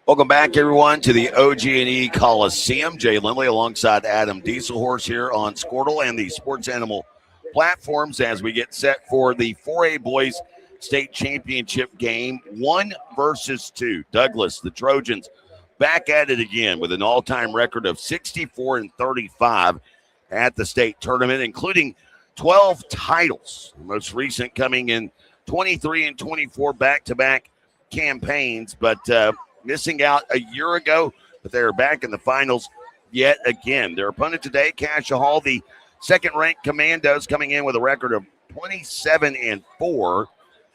Welcome back, everyone, to the OG&E Coliseum. Jay Lindley alongside Adam Dieselhorse here on Squirtle and the Sports Animal platforms as we get set for the 4A Boys State Championship game, 1 versus 2. Douglas, the Trojans, back at it again with an all-time record of 64-35 at the state tournament, including 12 titles, the most recent coming in 23 and 24 back-to-back campaigns, but missing out a year ago, but they're back in the finals yet again. Their opponent today, Cascia Hall, the second-ranked Commandos, coming in with a record of 27-4,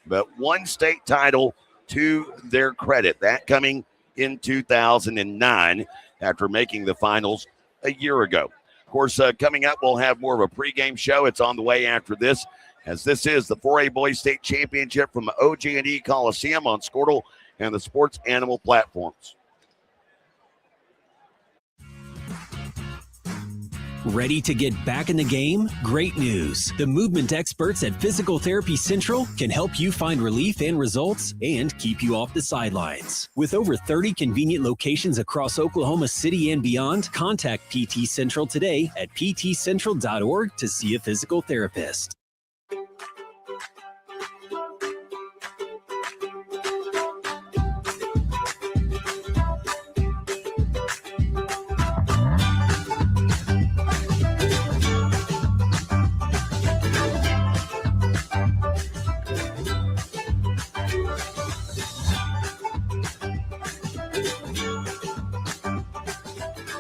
but 1 state title to their credit. That coming in 2009 after making the finals a year ago. Of course, coming up, we'll have more of a pregame show. It's on the way after this, as this is the 4A Boys State Championship from the OG&E Coliseum on Squirtle and the Sports Animal platforms. Ready to get back in the game? Great news. The movement experts at Physical Therapy Central can help you find relief and results and keep you off the sidelines. With over 30 convenient locations across Oklahoma City and beyond, contact PT Central today at ptcentral.org to see a physical therapist.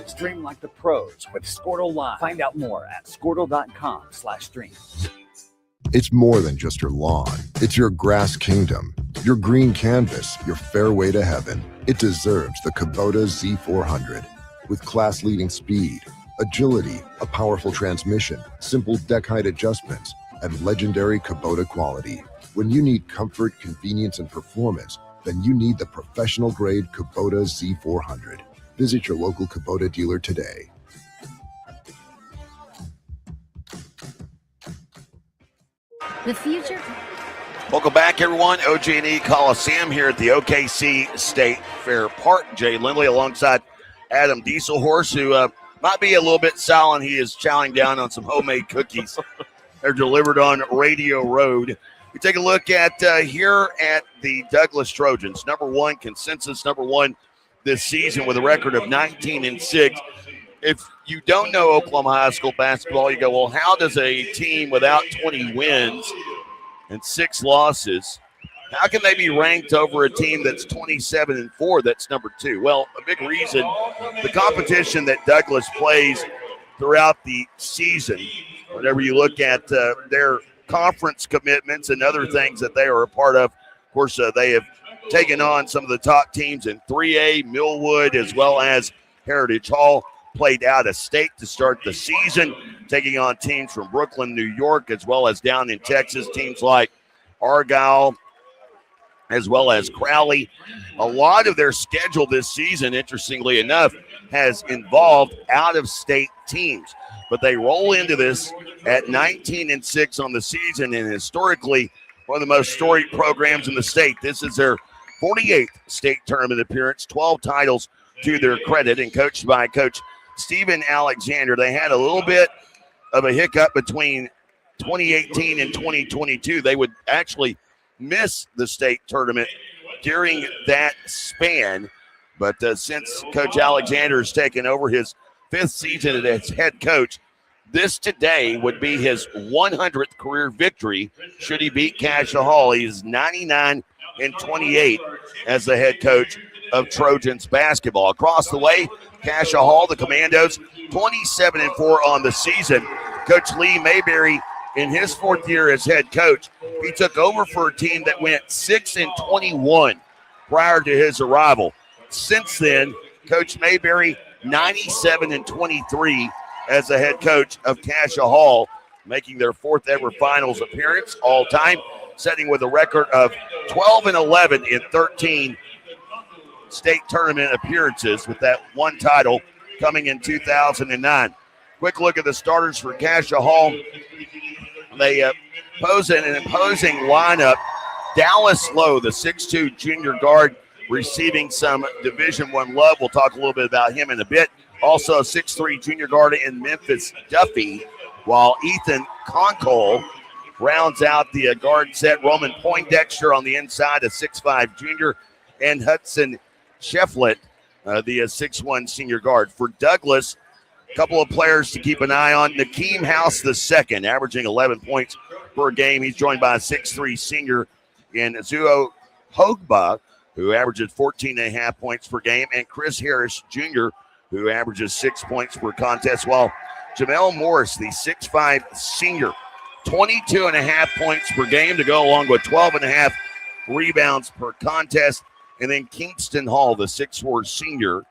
Stream like the pros with Squirtle Live. Find out more at squirtle.com/stream. It's more than just your lawn. It's your grass kingdom, your green canvas, your fairway to heaven. It deserves the Kubota Z400. With class-leading speed, agility, a powerful transmission, simple deck height adjustments, and legendary Kubota quality. When you need comfort, convenience, and performance, then you need the professional-grade Kubota Z400. Visit your local Kubota dealer today. The future. Welcome back, everyone. OG&E Coliseum here at the OKC State Fair Park. Jay Lindley alongside Adam Dieselhorse, who might be a little bit silent. He is chowing down on some homemade cookies. They're delivered on Radio Road. We take a look at here at the Douglas Trojans. Number 1, consensus number 1 this season with a record of 19-6. If you don't know Oklahoma high school basketball, you go, well, how does a team without 20 wins and 6 losses, how can they be ranked over a team that's 27-4 that's number 2? Well, a big reason, the competition that Douglas plays throughout the season, whenever you look at their conference commitments and other things that they are a part of course, they have taken on some of the top teams in 3A, Millwood, as well as Heritage Hall. Played out of state to start the season, taking on teams from Brooklyn, New York, as well as down in Texas, teams like Argyle, as well as Crowley. A lot of their schedule this season, interestingly enough, has involved out-of-state teams. But they roll into this at 19-6 on the season, and historically one of the most storied programs in the state. This is their 48th state tournament appearance, 12 titles to their credit, and coached by Coach Stephen Alexander. They had a little bit of a hiccup between 2018 and 2022. They would actually miss the state tournament during that span. But since Coach Alexander has taken over his 5th season as head coach, this today would be his 100th career victory should he beat Cascia Hall. He is 99-28 as the head coach of Trojans basketball. Across the way, Cascia Hall, the Commandos, 27-4 on the season. Coach Lee Mayberry, in his 4th year as head coach, he took over for a team that went 6-21 prior to his arrival. Since then, Coach Mayberry, 97-23 as the head coach of Cascia Hall, making their 4th ever finals appearance all time, setting with a record of 12-11 in 13 state tournament appearances, with that one title coming in 2009. Quick look at the starters for Cascia Hall. They pose an imposing lineup Dallas Lowe, the 6'2 junior guard, receiving some Division I love. We'll talk a little bit about him in a bit. Also, a 6'3 junior guard in Memphis Duffy, while Ethan Conkle rounds out the guard set. Roman Poindexter on the inside, a 6'5 junior, and Hudson Shefflett, the 6'1 senior guard. For Douglas, a couple of players to keep an eye on. Nakeem House II, averaging 11 points per game. He's joined by a 6'3 senior in Zuo Hogba, who averages 14.5 points per game, and Chris Harris Jr., who averages 6 points per contest, while Jamel Morris, the 6'5 senior, 22.5 points per game to go along with 12.5 rebounds per contest. And then Kingston Hall, the 6'4 senior,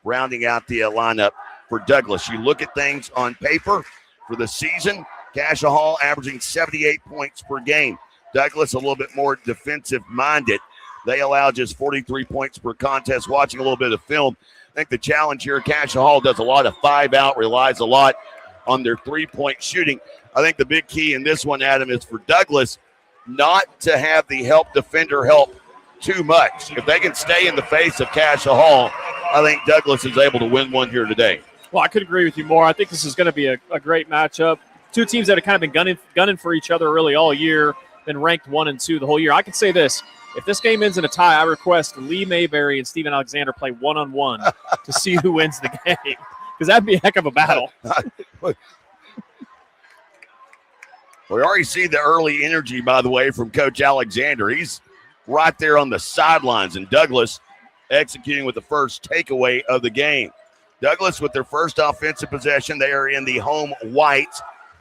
rounding out the lineup for Douglas. You look at things on paper for the season, Cascia Hall averaging 78 points per game. Douglas a little bit more defensive-minded. They allow just 43 points per contest. Watching a little bit of film, I think the challenge here, Cascia Hall does a lot of 5-out, relies a lot on their three-point shooting. I think the big key in this one, Adam, is for Douglas not to have the help defender help too much. If they can stay in the face of Cascia Hall, I think Douglas is able to win one here today. Well, I could agree with you more. I think this is going to be a great matchup. Two teams that have kind of been gunning for each other really all year, been ranked 1 and 2 the whole year. I could say this. If this game ends in a tie, I request Lee Mayberry and Steven Alexander play one-on-one to see who wins the game, because that'd be a heck of a battle. We already see the early energy, by the way, from Coach Alexander. He's right there on the sidelines, and Douglas executing with the first takeaway of the game. Douglas with their first offensive possession. They are in the home white,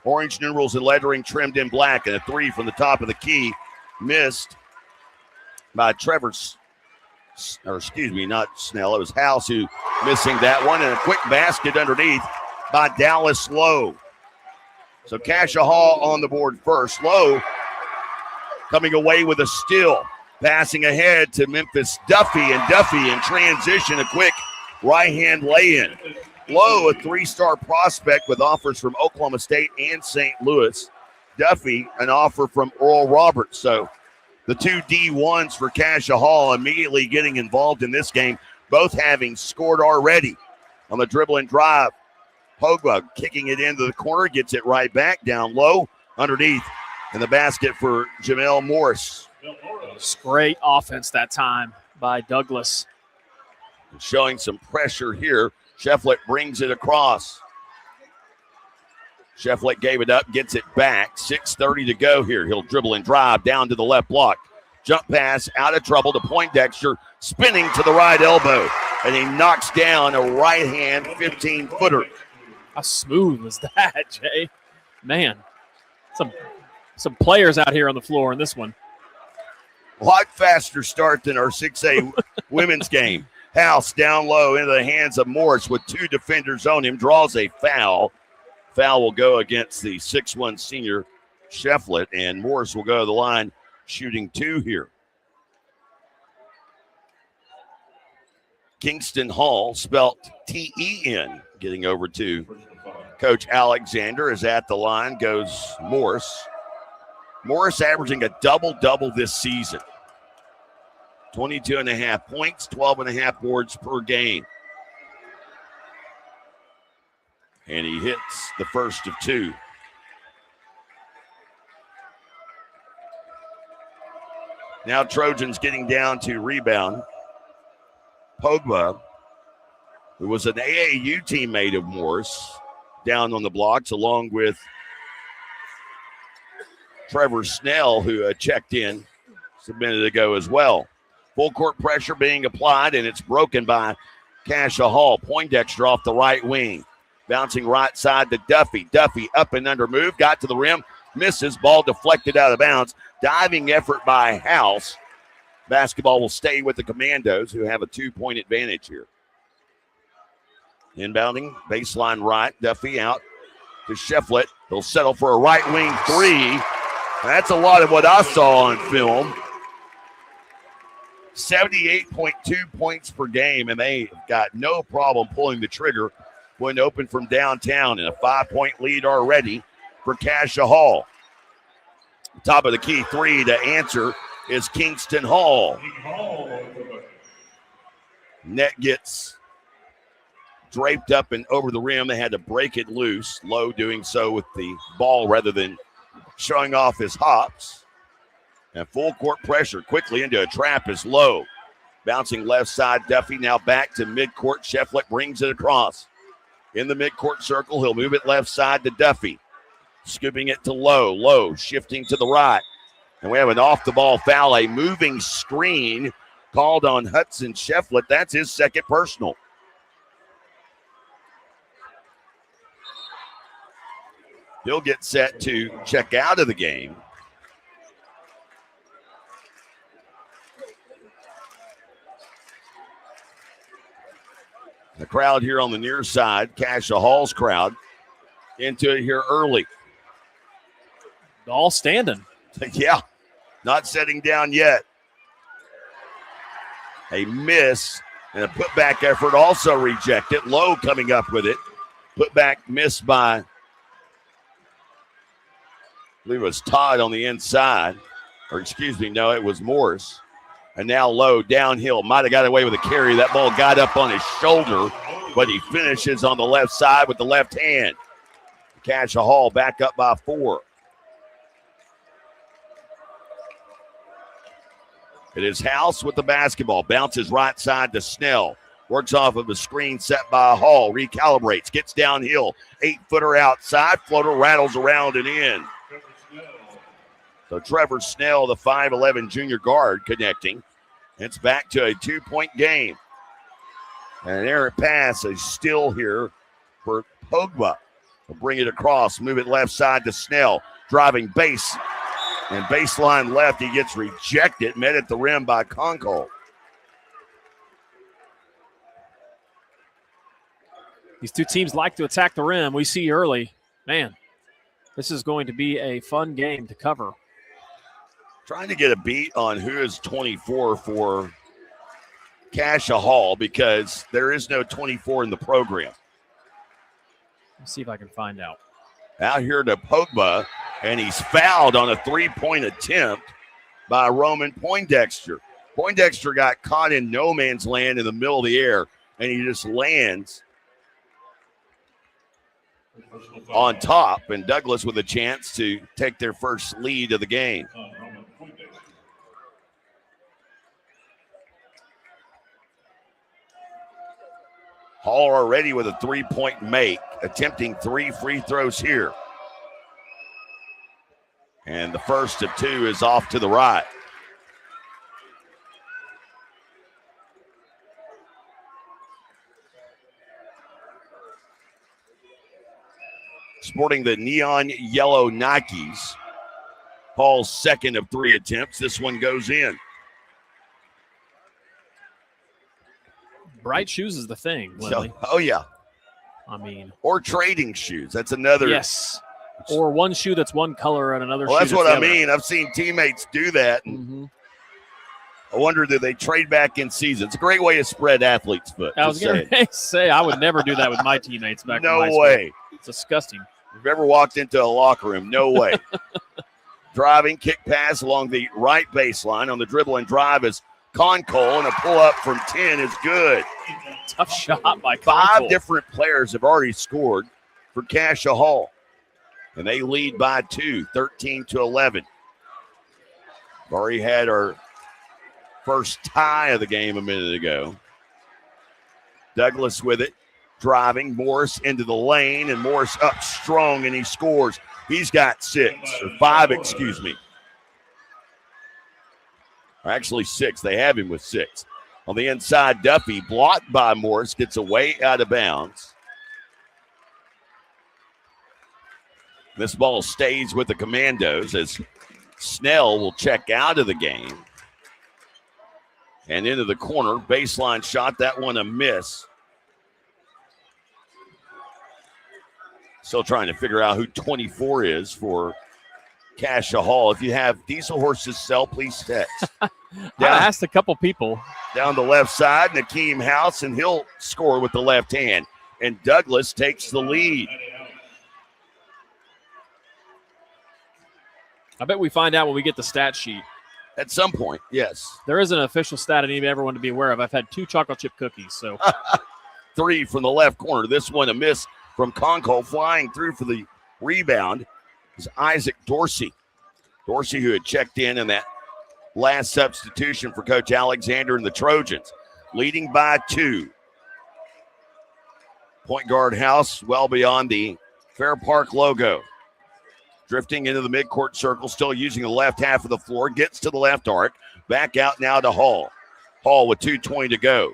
orange numerals and lettering trimmed in black, and a three from the top of the key missed by not Snell. It was House who missing that one, and a quick basket underneath by Dallas Lowe. So Cascia Hall on the board first. Lowe coming away with a steal, passing ahead to Memphis Duffy, and Duffy in transition, a quick right-hand lay-in. Lowe, a 3-star prospect with offers from Oklahoma State and St. Louis. Duffy, an offer from Oral Roberts. So the two D1s for Cascia Hall immediately getting involved in this game, both having scored already on the dribble and drive. Pogba kicking it into the corner, gets it right back down low underneath, and the basket for Jamel Morris. It's great offense that time by Douglas. Showing some pressure here. Shefflett brings it across. Shefflett gave it up, gets it back. 6:30 to go here. He'll dribble and drive down to the left block. Jump pass out of trouble to Poindexter, spinning to the right elbow, and he knocks down a right-hand 15-footer. How smooth was that, Jay? Man, some players out here on the floor in this one. A lot faster start than our 6A women's game. House down low into the hands of Morris with two defenders on him, draws a foul. Foul will go against the 6'1 senior Shefflett, and Morris will go to the line shooting 2 here. Kingston Hall, spelt T-E-N, getting over to Coach Alexander, is at the line, goes Morris. Morris averaging a double-double this season. 22.5 points, 12.5 boards per game. And he hits the first of 2. Now Trojans getting down to rebound. Pogba, who was an AAU teammate of Morris, down on the blocks, along with Trevor Snell, who checked in a minute ago as well. Full court pressure being applied, and it's broken by Cascia Hall. Poindexter off the right wing. Bouncing right side to Duffy. Duffy up and under move, got to the rim, misses, ball deflected out of bounds. Diving effort by House. Basketball will stay with the Commandos, who have a 2-point advantage here. Inbounding, baseline right, Duffy out to Shefflett. He'll settle for a right wing 3. That's a lot of what I saw on film. 78.2 points per game, and they got no problem pulling the trigger when open from downtown, and a 5-point lead already for Cascia Hall. Top of the key 3 to answer is Kingston Hall. Net gets draped up and over the rim. They had to break it loose. Lowe doing so with the ball rather than showing off his hops. And full court pressure quickly into a trap is Lowe. Bouncing left side, Duffy now back to midcourt. Shefflett brings it across. In the midcourt circle, he'll move it left side to Duffy. Scooping it to Lowe. Lowe shifting to the right. And we have an off-the-ball foul, a moving screen called on Hudson Shefflett. That's his second personal. He'll get set to check out of the game. The crowd here on the near side, Cascia Hall's crowd, into it here early. All standing. Yeah, not setting down yet. A miss and a putback effort also rejected. Lowe coming up with it. Putback missed by, I believe it was Todd on the inside. Or excuse me, no, it was Morris. And now Lowe downhill. Might have got away with a carry. That ball got up on his shoulder, but he finishes on the left side with the left hand. Cascia Hall back up by 4. It is House with the basketball. Bounces right side to Snell. Works off of a screen set by Hall. Recalibrates. Gets downhill. 8-footer outside. Floater rattles around and in. So Trevor Snell, the 5'11 junior guard, connecting. It's back to a 2-point game. And an errant pass is still here for Pogba. Will bring it across. Move it left side to Snell. Driving base. And baseline left, he gets rejected. Met at the rim by Conkle. These two teams like to attack the rim. We see early. Man, this is going to be a fun game to cover. Trying to get a beat on who is 24 for Cascia Hall because there is no 24 in the program. Let's see if I can find out. Out here to Pogba, and he's fouled on a 3-point attempt by Roman Poindexter. Poindexter got caught in no man's land in the middle of the air, and he just lands on top, and Douglas with a chance to take their first lead of the game. Hall already with a 3-point make, attempting 3 free throws here. And the first of 2 is off to the right. Sporting the neon yellow Nikes. Hall's second of 3 attempts. This one goes in. Bright shoes is the thing, Lindley. Oh, yeah. I mean. Or trading shoes. That's another. Yes. Or one shoe that's one color and another shoe that's what the I other. mean. I've seen teammates do that. And I wonder, do they trade back in season? It's a great way to spread athletes' foot. I was going to say, I would never do that with my teammates back in high school. No way. It's disgusting. If you've ever walked into a locker room, no way. Driving, kick pass along the right baseline. On the dribble and drive is Conkle, and a pull-up from 10 is good. Tough shot by Conkle. 5 different players have already scored for Cascia Hall, and they lead by 2, 13-11. We've already had our first tie of the game a minute ago. Douglas with it, driving. Morris into the lane, and Morris up strong, and he scores. He's got 5, excuse me. Actually 6. They have him with 6. On the inside, Duffy, blocked by Morris, gets away out of bounds. This ball stays with the Commandos as Snell will check out of the game. And into the corner, baseline shot, that one a miss. Still trying to figure out who 24 is for Cascia Hall. If you have Diesel Horses sell, please text. I asked a couple people. Down the left side, Nakeem House, and he'll score with the left hand. And Douglas takes the lead. I bet we find out when we get the stat sheet. At some point, yes. There is an official stat I need everyone to be aware of. I've had 2 chocolate chip cookies, so 3 from the left corner. This one a miss from Conkle. Flying through for the rebound is Isaac Dorsey. Dorsey, who had checked in that last substitution for Coach Alexander and the Trojans. Leading by 2. Point guard House well beyond the Fair Park logo. Drifting into the midcourt circle, still using the left half of the floor. Gets to the left arc. Back out now to Hall. Hall with 2:20 to go.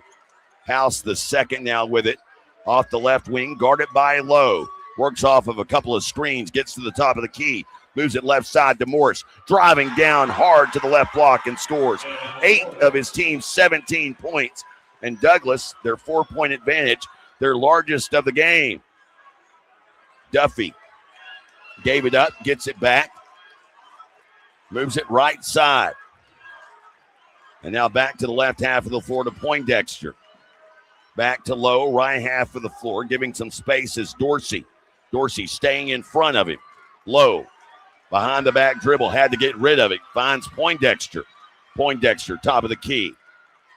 House the second now with it. Off the left wing, guarded by Lowe. Works off of a couple of screens. Gets to the top of the key. Moves it left side to Morris. Driving down hard to the left block and scores. 8 of his team's 17 points. And Douglas, their 4-point advantage, their largest of the game. Duffy gave it up, gets it back. Moves it right side. And now back to the left half of the floor to Poindexter. Back to Lowe, right half of the floor, giving some space is Dorsey. Dorsey staying in front of him. Lowe, behind the back dribble, had to get rid of it. Finds Poindexter. Poindexter, top of the key.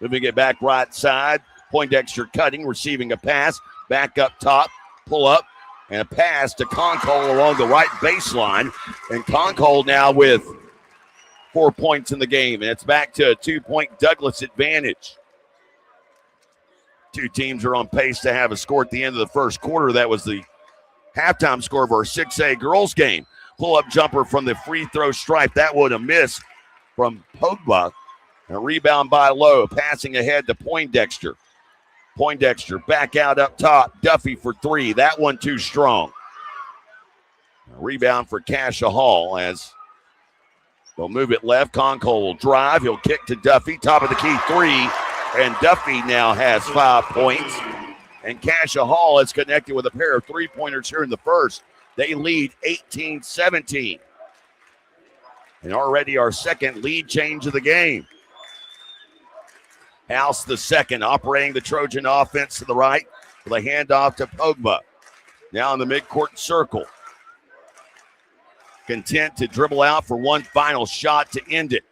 Moving it back right side. Poindexter cutting, receiving a pass. Back up top, pull up, and a pass to Conkle along the right baseline. And Conkle now with 4 points in the game. And it's back to a 2-point Douglas advantage. 2 teams are on pace to have a score at the end of the first quarter. That was the halftime score of our 6A girls game. Pull-up jumper from the free throw stripe. That would have missed from Pogba. A rebound by Lowe. Passing ahead to Poindexter. Poindexter back out up top. Duffy for 3. That one too strong. A rebound for Cascia Hall as they'll move it left. Conkle will drive. He'll kick to Duffy. Top of the key 3. And Duffy now has 5 points. And Cascia Hall is connected with a pair of 3-pointers here in the first. They lead 18-17. And already our second lead change of the game. House the second, operating the Trojan offense to the right with a handoff to Pogba. Now in the midcourt circle. Content to dribble out for one final shot to end it.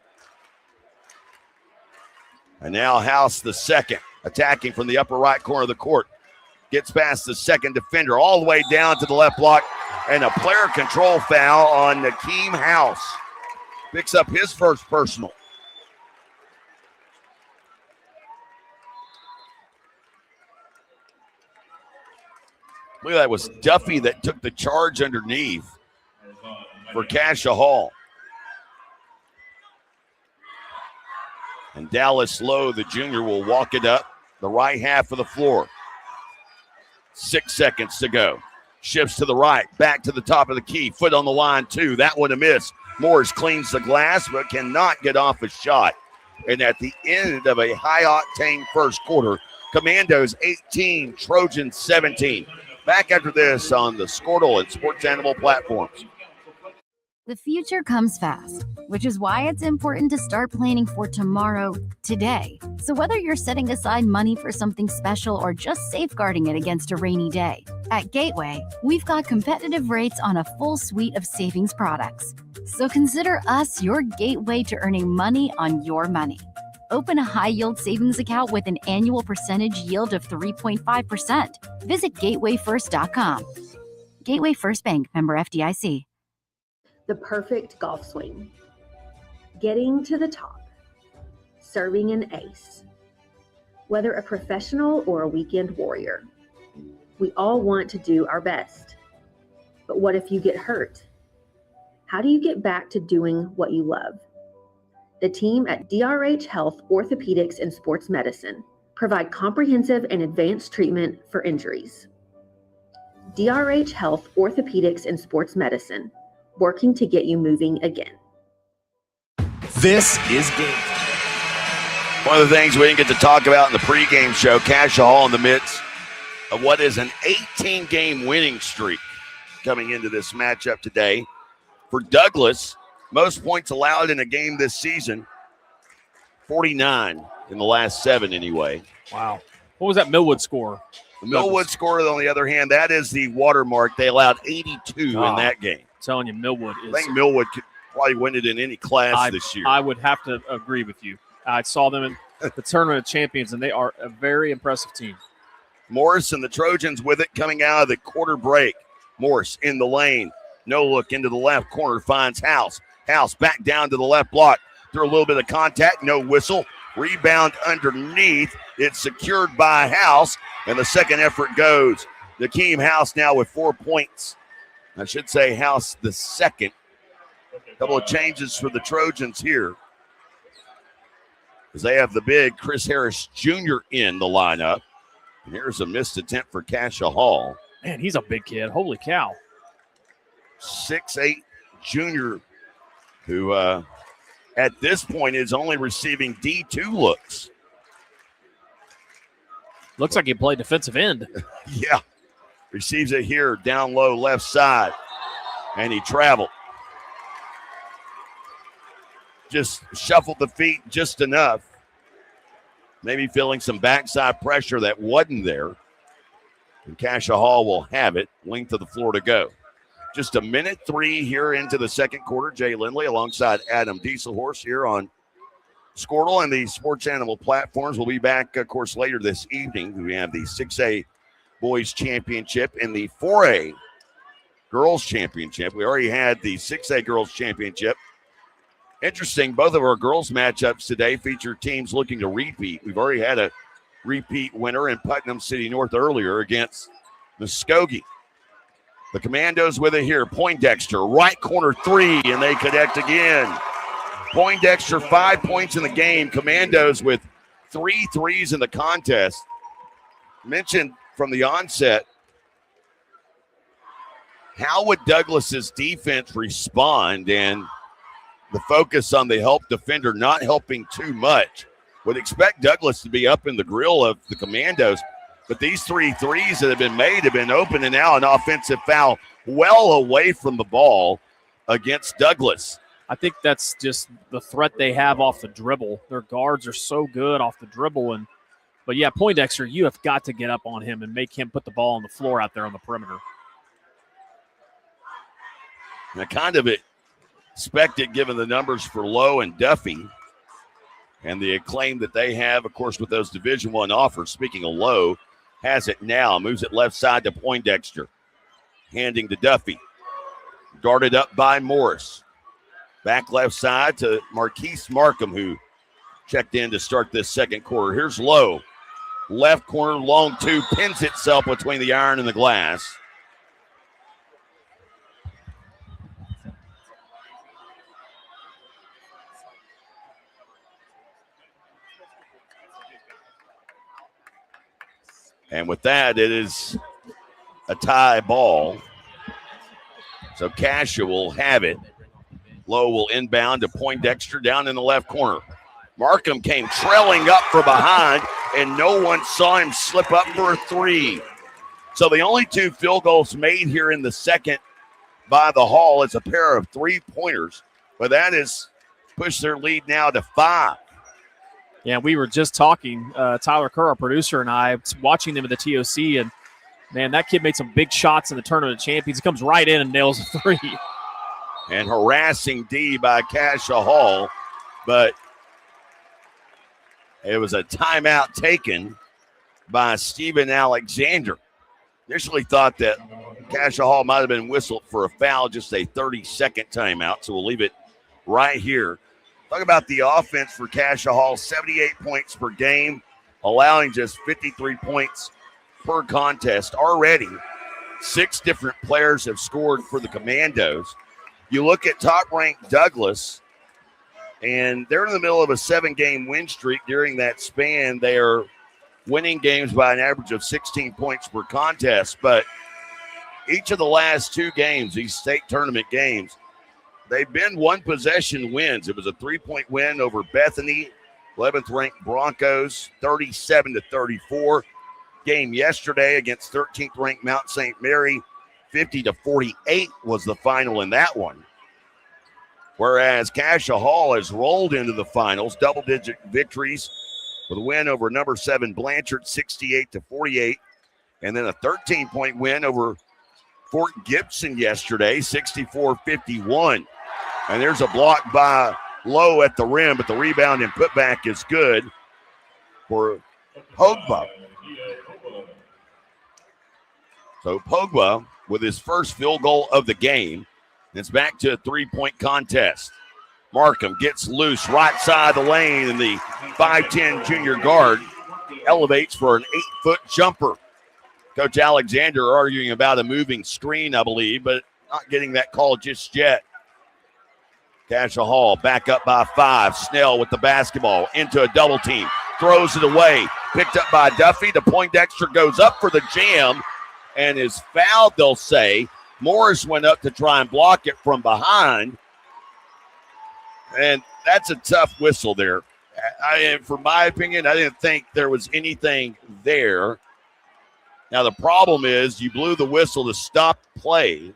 And now House the second, attacking from the upper right corner of the court. Gets past the second defender all the way down to the left block. And a player control foul on Nakeem House. Picks up his first personal. I believe that was Duffy that took the charge underneath for Cascia Hall. And Dallas Lowe, the junior, will walk it up the right half of the floor. 6 seconds to go. Shifts to the right, back to the top of the key. Foot on the line, 2. That one a miss. Morris cleans the glass, but cannot get off a shot. And at the end of a high-octane first quarter, Commandos 18, Trojans 17. Back after this on the Squirtle and Sports Animal platforms. The future comes fast, which is why it's important to start planning for tomorrow today. So whether you're setting aside money for something special or just safeguarding it against a rainy day, at Gateway, we've got competitive rates on a full suite of savings products. So consider us your gateway to earning money on your money. Open a high-yield savings account with an annual percentage yield of 3.5%. Visit gatewayfirst.com. Gateway First Bank, member FDIC. The perfect golf swing. Getting to the top. Serving an ace. Whether a professional or a weekend warrior, we all want to do our best. But what if you get hurt? How do you get back to doing what you love? The team at DRH Health Orthopedics and Sports Medicine provide comprehensive and advanced treatment for injuries. DRH Health Orthopedics and Sports Medicine, working to get you moving again. This is Game. One of the things we didn't get to talk about in the pregame show, Cascia Hall in the midst of what is an 18-game winning streak coming into this matchup today. For Douglas, most points allowed in a game this season, 49 in the last 7 anyway. Wow. What was that Millwood score? The Millwood score, on the other hand, that is the watermark. They allowed 82 in that game. I'm telling you, Millwood is. I think Millwood Probably win it in any class this year. I would have to agree with you. I saw them in the Tournament of Champions, and they are a very impressive team. Morris and the Trojans with it coming out of the quarter break. Morris in the lane. No look into the left corner. Finds House. House back down to the left block. Through a little bit of contact. No whistle. Rebound underneath. It's secured by House. And the second effort goes. Nakeem House now with 4 points. I should say House the second. Couple of changes for the Trojans here, as they have the big Chris Harris Jr. in the lineup. And here's a missed attempt for Cascia Hall. Man, he's a big kid. Holy cow. 6'8" junior who at this point is only receiving D2 looks. Looks like he played defensive end. Yeah. Receives it here down low left side. And he traveled. Just shuffled the feet just enough. Maybe feeling some backside pressure that wasn't there. And Cascia Hall will have it. Length of the floor to go. Just a minute 3 here into the second quarter. Jay Lindley alongside Adam Dieselhorse here on Squirtle and the Sports Animal platforms. We'll be back, of course, later this evening. We have the 6A Boys Championship and the 4A Girls Championship. We already had the 6A Girls Championship. Interesting, both of our girls matchups today feature teams looking to repeat. We've already had a repeat winner in Putnam City North earlier against Muskogee. The Commandos with it here. Poindexter, right corner 3, and they connect again. Poindexter 5 points in the game. Commandos with 3 threes in the contest. Mentioned from the onset, how would Douglas's defense respond? And the focus on the help defender not helping too much. Would expect Douglas to be up in the grill of the Commandos. But these 3 threes that have been made have been open, and now an offensive foul well away from the ball against Douglas. I think that's just the threat they have off the dribble. Their guards are so good off the dribble. But, yeah, Poindexter, you have got to get up on him and make him put the ball on the floor out there on the perimeter. And I kind of expected, given the numbers for Lowe and Duffy and the acclaim that they have, of course, with those Division I offers. Speaking of Lowe, has it now, moves it left side to Poindexter, handing to Duffy. Guarded up by Morris. Back left side to Marquise Markham, who checked in to start this second quarter. Here's Lowe. Left corner, long 2, pins itself between the iron and the glass. And with that, it is a tie ball. So Cascia will have it. Lowe will inbound to Poindexter down in the left corner. Markham came trailing up from behind, and no one saw him slip up for a 3. So the only 2 field goals made here in the second by the Hall is a pair of 3-pointers. But that has pushed their lead now to 5. Yeah, we were just talking, Tyler Kerr, our producer, and I, watching them at the TOC, and, man, that kid made some big shots in the Tournament of Champions. He comes right in and nails a 3. And harassing D by Cascia Hall, but it was a timeout taken by Steven Alexander. Initially thought that Cascia Hall might have been whistled for a foul, just a 30-second timeout, so we'll leave it right here. Talk about the offense for Cascia Hall, 78 points per game, allowing just 53 points per contest. Already, 6 different players have scored for the Commandos. You look at top-ranked Douglas, and they're in the middle of a 7-game win streak. During that span, they are winning games by an average of 16 points per contest. But each of the last 2 games, these state tournament games, they've been 1-possession wins. It was a 3-point win over Bethany, 11th-ranked Broncos, 37-34. Game yesterday against 13th-ranked Mount St. Mary, 50-48 was the final in that one. Whereas Cascia Hall has rolled into the finals, double-digit victories with a win over number 7 Blanchard, 68-48, and then a 13-point win over Fort Gibson yesterday, 64-51. And there's a block by Lowe at the rim, but the rebound and putback is good for Pogba. So Pogba with his first field goal of the game. It's back to a 3-point contest. Markham gets loose right side of the lane, and the 5'10 junior guard elevates for an 8-foot jumper. Coach Alexander arguing about a moving screen, I believe, but not getting that call just yet. Cascia Hall back up by 5. Snell with the basketball into a double team. Throws it away. Picked up by Duffy. The Poindexter goes up for the jam and is fouled, they'll say. Morris went up to try and block it from behind. And that's a tough whistle there. For my opinion, I didn't think there was anything there. Now, the problem is you blew the whistle to stop play.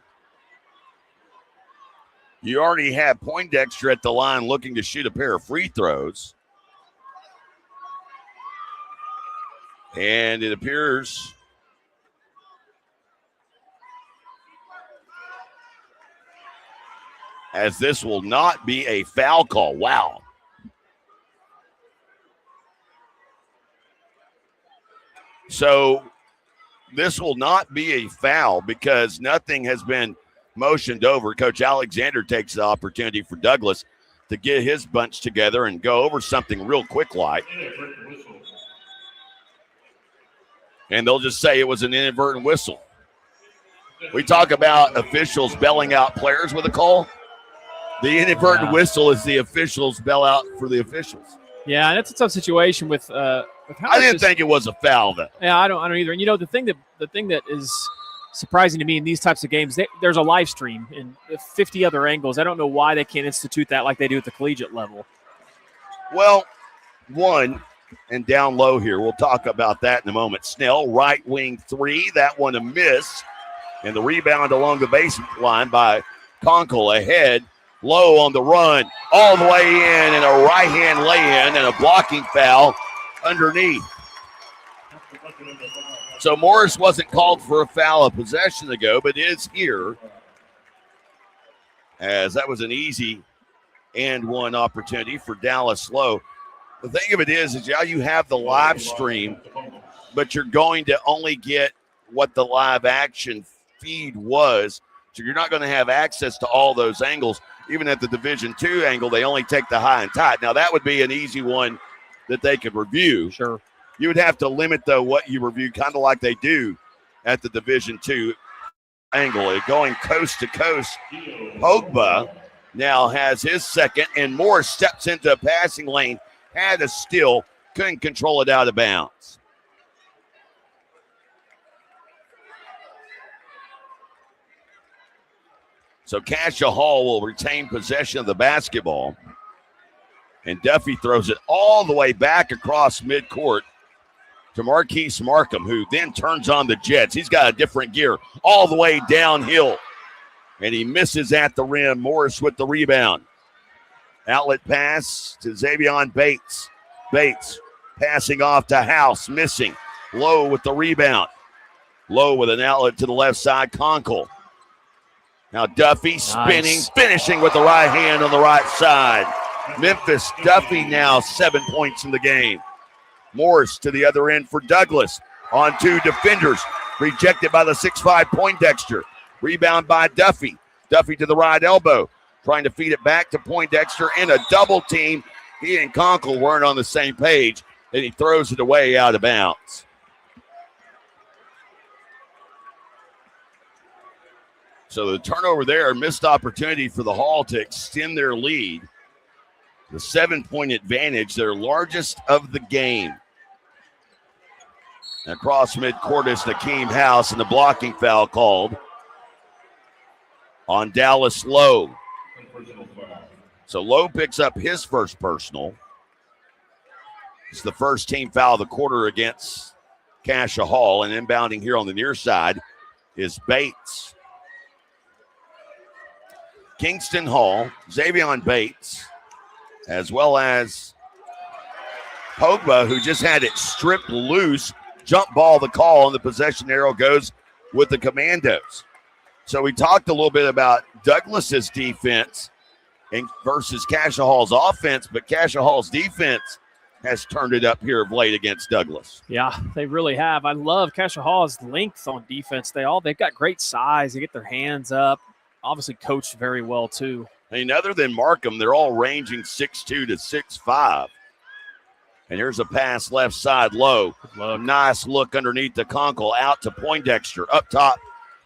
You already have Poindexter at the line looking to shoot a pair of free throws. And it appears as this will not be a foul call. Wow. So this will not be a foul because nothing has been motioned over. Coach Alexander takes the opportunity for Douglas to get his bunch together and go over something real quick like. And they'll just say it was an inadvertent whistle. We talk about officials bailing out players with a call. The inadvertent whistle is the officials bail out for the officials. Yeah, and that's a tough situation with how I didn't think it was a foul, though. Yeah, I don't either. And the thing that is surprising to me in these types of games, there's a live stream in 50 other angles. I don't know why they can't institute that like they do at the collegiate level. Well, one, and down low here, we'll talk about that in a moment. Snell, right wing 3, that one a miss. And the rebound along the baseline by Conkle ahead. Low on the run, all the way in, and a right-hand lay-in and a blocking foul underneath. So Morris wasn't called for a foul a possession ago, but is here, as that was an easy and one opportunity for Dallas Lowe. The thing of it is now you have the live stream, but you're going to only get what the live action feed was, so you're not going to have access to all those angles. Even at the Division II angle, they only take the high and tight. Now, that would be an easy one that they could review. Sure. You would have to limit, though, what you review, kind of like they do at the Division II angle. Going coast to coast, Pogba now has his second, and Morris steps into a passing lane, had a steal, couldn't control it out of bounds. So Cascia Hall will retain possession of the basketball. And Duffy throws it all the way back across midcourt to Marquise Markham, who then turns on the Jets. He's got a different gear all the way downhill. And he misses at the rim. Morris with the rebound. Outlet pass to Xavion Bates. Bates passing off to House, missing. Lowe with the rebound. Lowe with an outlet to the left side, Conkle. Now Duffy spinning, finishing with the right hand on the right side. Memphis, Duffy now 7 points in the game. Morris to the other end for Douglas. On 2 defenders. Rejected by the 6'5 Poindexter. Rebound by Duffy. Duffy to the right elbow. Trying to feed it back to Poindexter in a double team. He and Conkle weren't on the same page. And he throws it away out of bounds. So the turnover there, missed opportunity for the Hall to extend their lead. The 7-point advantage, their largest of the game. Across midcourt is Nakeem House, and the blocking foul called on Dallas Lowe. So Lowe picks up his first personal. It's the first team foul of the quarter against Cascia Hall, and inbounding here on the near side is Bates. Kingston Hall, Xavion Bates, as well as Pogba, who just had it stripped loose, jump ball the call, and the possession arrow goes with the Commandos. So we talked a little bit about Douglas's defense and versus Cascia Hall's offense, but Cascia Hall's defense has turned it up here of late against Douglas. Yeah, they really have. I love Cascia Hall's length on defense. They've got great size. They get their hands up. Obviously coached very well too. I mean, other than Markham, they're all ranging 6'2 to 6'5. And here's a pass left side low. Nice look underneath the Conkle, out to Poindexter, up top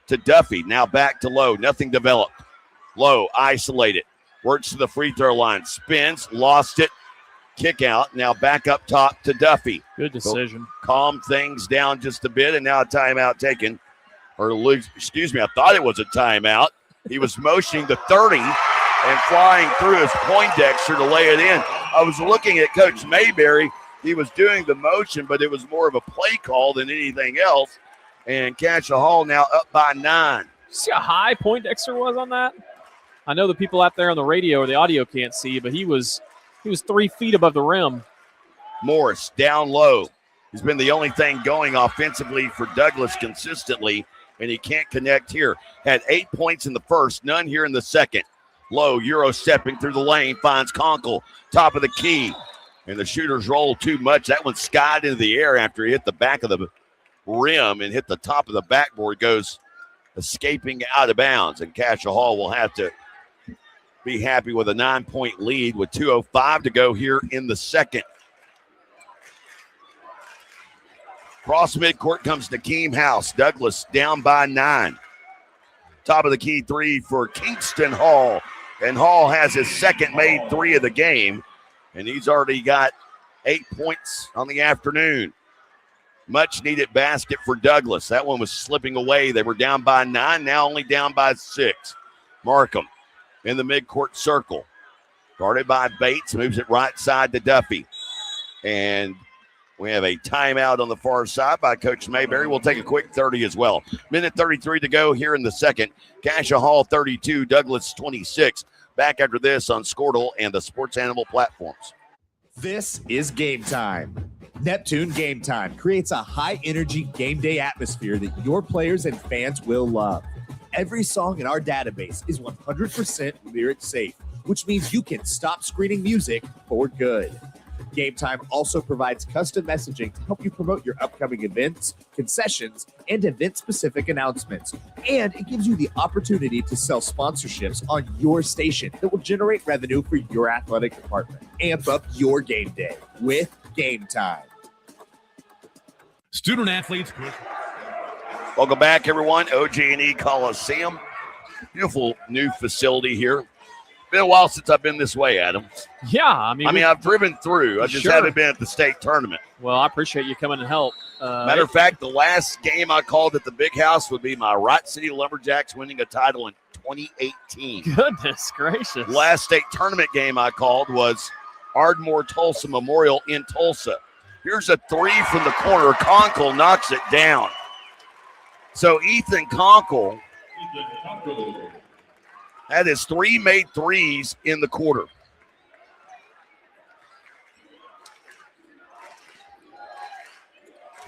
to Duffy. Now back to Lowe. Nothing developed. Lowe isolated. Works to the free throw line. Spins, lost it. Kick out. Now back up top to Duffy. Good decision. So calm things down just a bit, and now a timeout taken. I thought it was a timeout. He was motioning the 30 and flying through his Poindexter to lay it in. I was looking at Coach Mayberry. He was doing the motion, but it was more of a play call than anything else. And Cascia Hall now up by 9. See how high Poindexter was on that? I know the people out there on the radio or the audio can't see, but he was 3 feet above the rim. Morris down low. He's been the only thing going offensively for Douglas consistently, and he can't connect here. Had 8 points in the first, none here in the second. Low, Euro stepping through the lane, finds Conkle, top of the key. And the shooters roll too much. That one skied into the air after he hit the back of the rim and hit the top of the backboard, goes escaping out of bounds. And Cascia Hall will have to be happy with a 9-point lead with 2:05 to go here in the second. Cross midcourt comes Nakeem House. Douglas down by 9. Top of the key 3 for Kingston Hall. And Hall has his second made 3 of the game. And he's already got 8 points on the afternoon. Much needed basket for Douglas. That one was slipping away. They were down by 9, now only down by 6. Markham in the midcourt circle. Guarded by Bates, moves it right side to Duffy. And we have a timeout on the far side by Coach Mayberry. We'll take a quick 30 as well. Minute 33 to go here in the second. Cascia Hall 32, Douglas 26. Back after this on Squirtle and the Sports Animal platforms. This is Game Time. Neptune Game Time creates a high-energy game day atmosphere that your players and fans will love. Every song in our database is 100% lyric safe, which means you can stop screening music for good. Game Time also provides custom messaging to help you promote your upcoming events, concessions, and event-specific announcements. And it gives you the opportunity to sell sponsorships on your station that will generate revenue for your athletic department. Amp up your game day with Game Time. Student athletes. Welcome back, everyone. OG&E Coliseum. Beautiful new facility here. Been a while since I've been this way, Adam. Yeah, I mean, I've driven through. I just haven't been at the state tournament. Well, I appreciate you coming and help. Matter of fact, the last game I called at the Big House would be my Wright City Lumberjacks winning a title in 2018. Goodness gracious. Last state tournament game I called was Ardmore Tulsa Memorial in Tulsa. Here's a 3 from the corner. Conkle knocks it down. So Ethan Conkle had his 3 made threes in the quarter.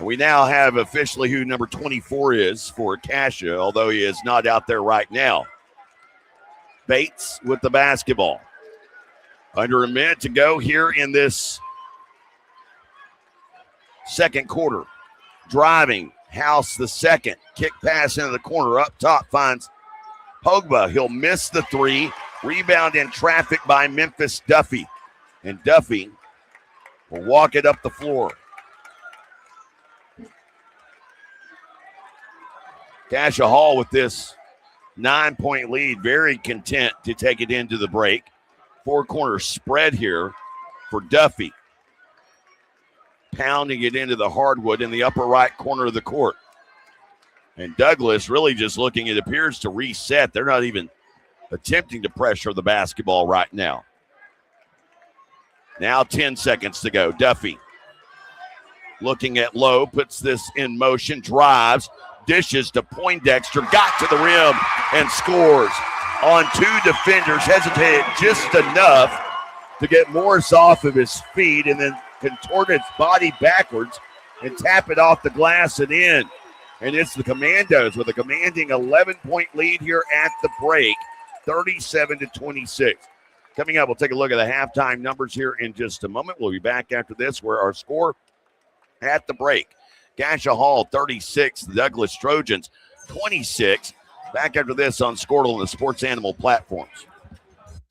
We now have officially who number 24 is for Cascia, although he is not out there right now. Bates with the basketball. Under a minute to go here in this second quarter. Driving, House the second. Kick pass into the corner, up top finds Pogba. He'll miss the 3. Rebound in traffic by Memphis Duffy. And Duffy will walk it up the floor. Cascia Hall with this 9-point lead, very content to take it into the break. 4-corner spread here for Duffy. Pounding it into the hardwood in the upper right corner of the court. And Douglas really just looking, it appears, to reset. They're not even attempting to pressure the basketball right now. Now 10 seconds to go. Duffy looking at Lowe, puts this in motion, drives, dishes to Poindexter, got to the rim and scores on 2 defenders, hesitated just enough to get Morris off of his feet and then contort his body backwards and tap it off the glass and in. And it's the Commandos with a commanding 11-point lead here at the break, 37-26. Coming up, we'll take a look at the halftime numbers here in just a moment. We'll be back after this, where our score at the break. Cascia Hall 36, the Douglas Trojans 26. Back after this on Squirtle and the Sports Animal platforms.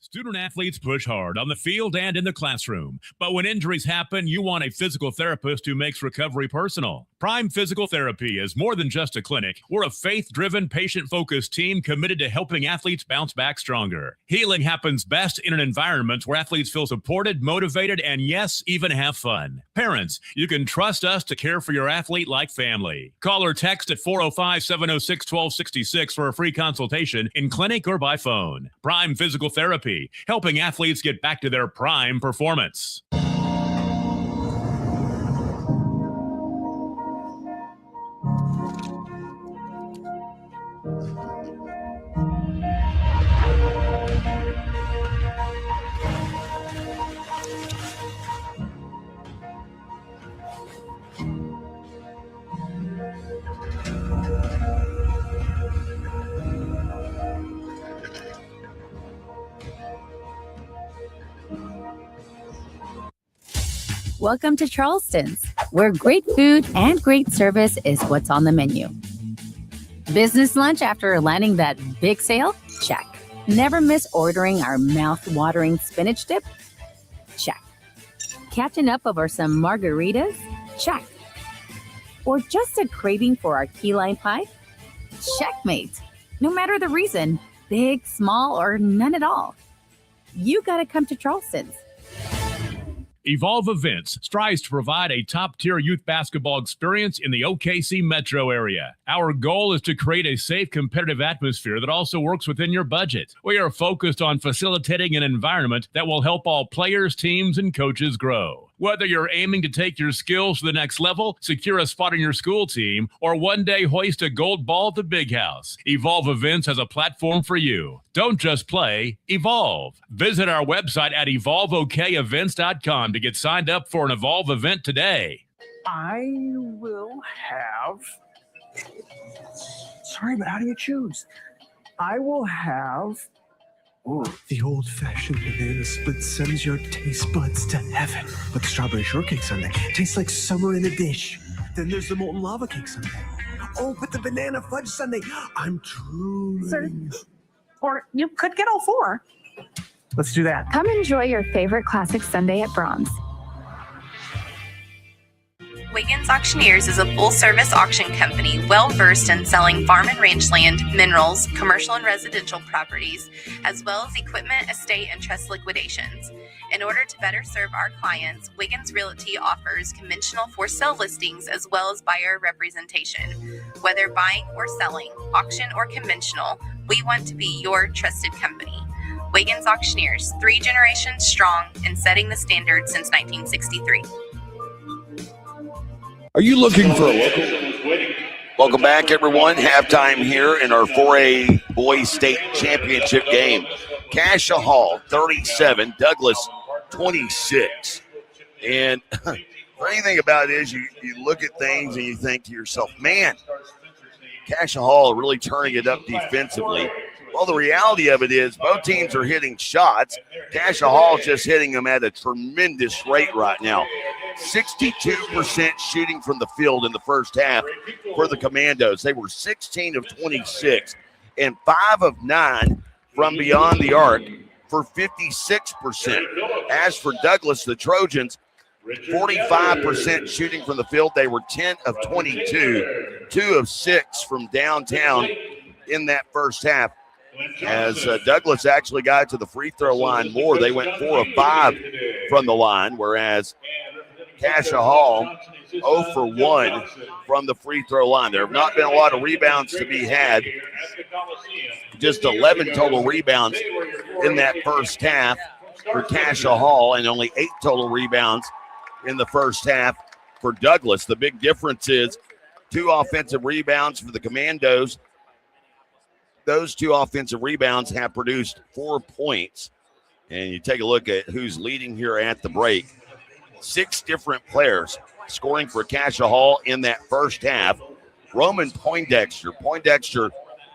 Student athletes push hard on the field and in the classroom. But when injuries happen, you want a physical therapist who makes recovery personal. Prime Physical Therapy is more than just a clinic. We're a faith-driven, patient-focused team committed to helping athletes bounce back stronger. Healing happens best in an environment where athletes feel supported, motivated, and yes, even have fun. Parents, you can trust us to care for your athlete like family. Call or text at 405-706-1266 for a free consultation in clinic or by phone. Prime Physical Therapy, helping athletes get back to their prime performance. Welcome to Charleston's, where great food and great service is what's on the menu. Business lunch after landing that big sale? Check. Never miss ordering our mouth-watering spinach dip? Check. Catching up over some margaritas? Check. Or just a craving for our key lime pie? Checkmate. No matter the reason, big, small, or none at all, you gotta come to Charleston's. Evolve Events strives to provide a top-tier youth basketball experience in the OKC metro area. Our goal is to create a safe, competitive atmosphere that also works within your budget. We are focused on facilitating an environment that will help all players, teams, and coaches grow. Whether you're aiming to take your skills to the next level, secure a spot on your school team, or one day hoist a gold ball at the big house, Evolve Events has a platform for you. Don't just play, evolve. Visit our website at evolveokevents.com to get signed up for an Evolve event today. I will have... Sorry, but how do you choose? I will have... Ooh, the old-fashioned banana split sends your taste buds to heaven. But the strawberry shortcake sundae tastes like summer in a dish. Then there's the molten lava cake sundae. Oh, but the banana fudge sundae, I'm drooling. Sir, or you could get all four. Let's do that. Come enjoy your favorite classic sundae at Brahms. Wiggins Auctioneers is a full-service auction company well-versed in selling farm and ranch land, minerals, commercial and residential properties, as well as equipment, estate, and trust liquidations. In order to better serve our clients, Wiggins Realty offers conventional for-sale listings as well as buyer representation. Whether buying or selling, auction or conventional, we want to be your trusted company. Wiggins Auctioneers, 3 generations strong and setting the standard since 1963. Are you looking for a local? Welcome back, everyone. Halftime here in our 4A Boys State Championship game. Cascia Hall, 37, Douglas, 26. And the funny thing about it is you look at things and you think to yourself, man, Cascia Hall really turning it up defensively. Well, the reality of it is both teams are hitting shots. Cascia Hall is just hitting them at a tremendous rate right now. 62% shooting from the field in the first half for the Commandos. They were 16 of 26 and 5 of 9 from beyond the arc for 56%. As for Douglas, the Trojans, 45% shooting from the field. They were 10 of 22, 2 of 6 from downtown in that first half. As Douglas actually got to the free throw line more. They went 4 of 5 from the line, whereas Cascia Hall 0 for 1 from the free throw line. There have not been a lot of rebounds to be had. Just 11 total rebounds in that first half for Cascia Hall and only 8 total rebounds in the first half for Douglas. The big difference is 2 offensive rebounds for the Commandos. Those 2 offensive rebounds have produced 4 points. And you take a look at who's leading here at the break. 6 different players scoring for Cascia Hall in that first half. Roman Poindexter,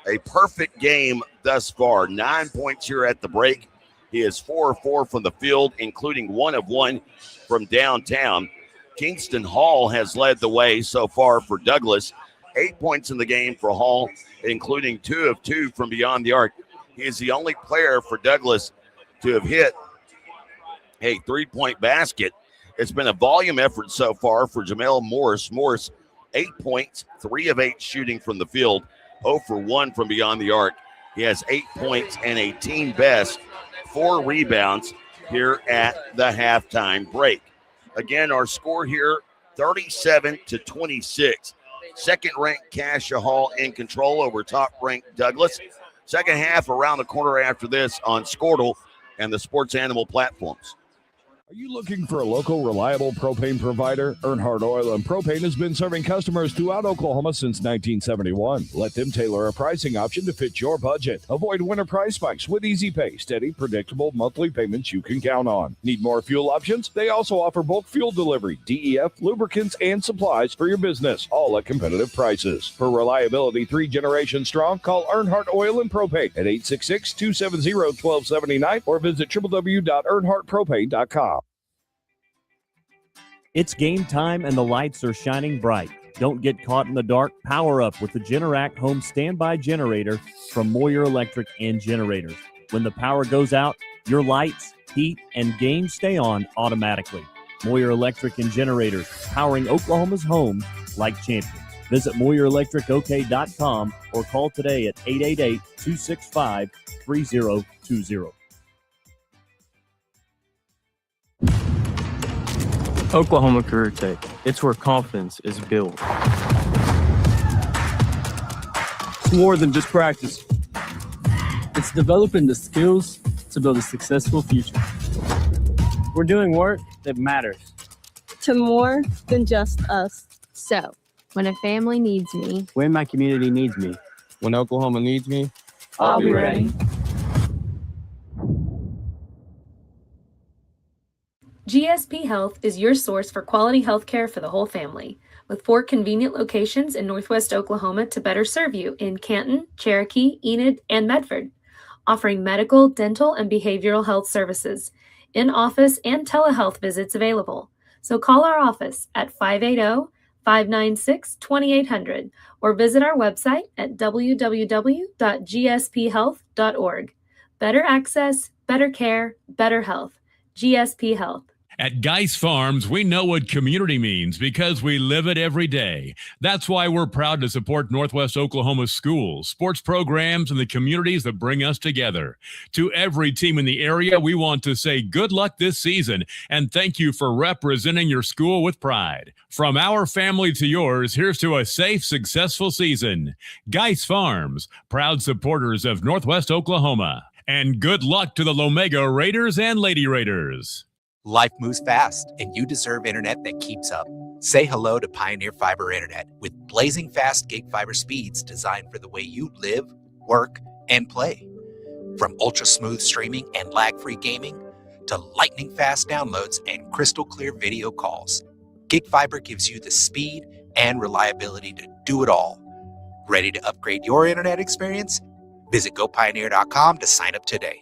a perfect game thus far. 9 points here at the break. He is 4 of 4 from the field, including 1 of 1 from downtown. Kingston Hall has led the way so far for Douglas. 8 points in the game for Hall, including 2 of 2 from beyond the arc. He is the only player for Douglas to have hit a 3-point basket. It's been a volume effort so far for Jamel Morris. Morris, 8 points, 3 of 8 shooting from the field, 0 for 1 from beyond the arc. He has 8 points and a team best 4 rebounds here at the halftime break. Again, our score here, 37-26. Second-ranked Cascia Hall in control over top-ranked Douglas. Second half around the corner after this on Squirtle and the Sports Animal platforms. Are you looking for a local, reliable propane provider? Earnhardt Oil and Propane has been serving customers throughout Oklahoma since 1971. Let them tailor a pricing option to fit your budget. Avoid winter price spikes with easy pay, steady, predictable monthly payments you can count on. Need more fuel options? They also offer bulk fuel delivery, DEF, lubricants, and supplies for your business, all at competitive prices. For reliability 3 generations strong, call Earnhardt Oil and Propane at 866-270-1279 or visit www.earnhardtpropane.com. It's game time and the lights are shining bright. Don't get caught in the dark. Power up with the Generac Home Standby Generator from Moyer Electric and Generators. When the power goes out, your lights, heat, and game stay on automatically. Moyer Electric and Generators, powering Oklahoma's homes like champions. Visit MoyerElectricOK.com or call today at 888-265-3020. Oklahoma Career Tech. It's where confidence is built. It's more than just practice. It's developing the skills to build a successful future. We're doing work that matters. To more than just us. So, when a family needs me, When my community needs me. When Oklahoma needs me, I'll be ready. GSP Health is your source for quality health care for the whole family, with 4 convenient locations in Northwest Oklahoma to better serve you in Canton, Cherokee, Enid, and Medford, offering medical, dental, and behavioral health services, in-office and telehealth visits available. So call our office at 580-596-2800 or visit our website at www.gsphealth.org. Better access, better care, better health. GSP Health. At Geis Farms, we know what community means because we live it every day. That's why we're proud to support Northwest Oklahoma schools, sports programs, and the communities that bring us together. To every team in the area, we want to say good luck this season and thank you for representing your school with pride. From our family to yours, here's to a safe, successful season. Geis Farms, proud supporters of Northwest Oklahoma. And good luck to the Lomega Raiders and Lady Raiders. Life moves fast, and you deserve internet that keeps up. Say hello to Pioneer Fiber Internet with blazing fast gig fiber speeds designed for the way you live, work, and play. From ultra-smooth streaming and lag-free gaming to lightning-fast downloads and crystal-clear video calls, Gig Fiber gives you the speed and reliability to do it all. Ready to upgrade your internet experience? Visit GoPioneer.com to sign up today.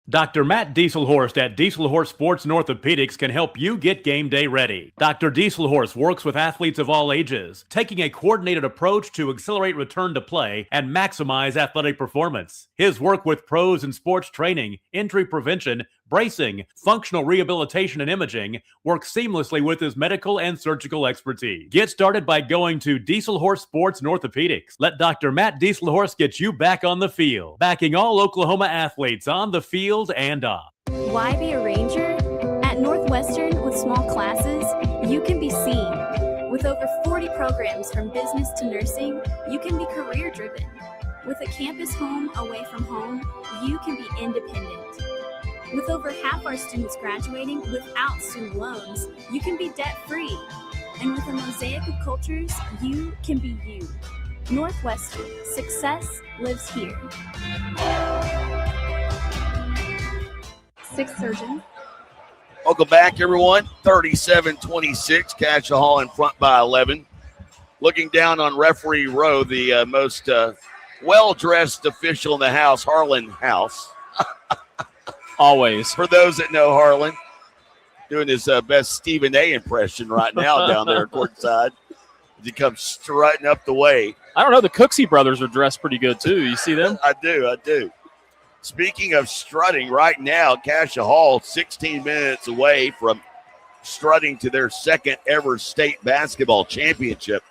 Dr. Matt Dieselhorst at Dieselhorst Sports and Orthopedics can help you get game day ready. Dr. Dieselhorst works with athletes of all ages, taking a coordinated approach to accelerate return to play and maximize athletic performance. His work with pros in sports training, injury prevention, bracing, functional rehabilitation, and imaging works seamlessly with his medical and surgical expertise. Get started by going to Dieselhorst Sports and Orthopedics. Let Dr. Matt Dieselhorst get you back on the field, backing all Oklahoma athletes on the field and off. Why be a ranger? At Northwestern, with small classes, you can be seen. With over 40 programs from business to nursing, you can be career-driven. With a campus home away from home, you can be independent. With over half our students graduating without student loans, you can be debt-free. And with a mosaic of cultures, you can be you. Northwestern, success lives here. Sixth surgeon. Welcome back, everyone. 37-26, Cascia Hall in front by 11. Looking down on referee row, the most well-dressed official in the house, Harlan House. Always. For those that know Harlan, doing his best Stephen A. impression right now down there courtside. He comes strutting up the way. I don't know. The Cooksey brothers are dressed pretty good, too. You see them? I do. Speaking of strutting, right now, Cascia Hall, 16 minutes away from strutting to their second ever state basketball championship.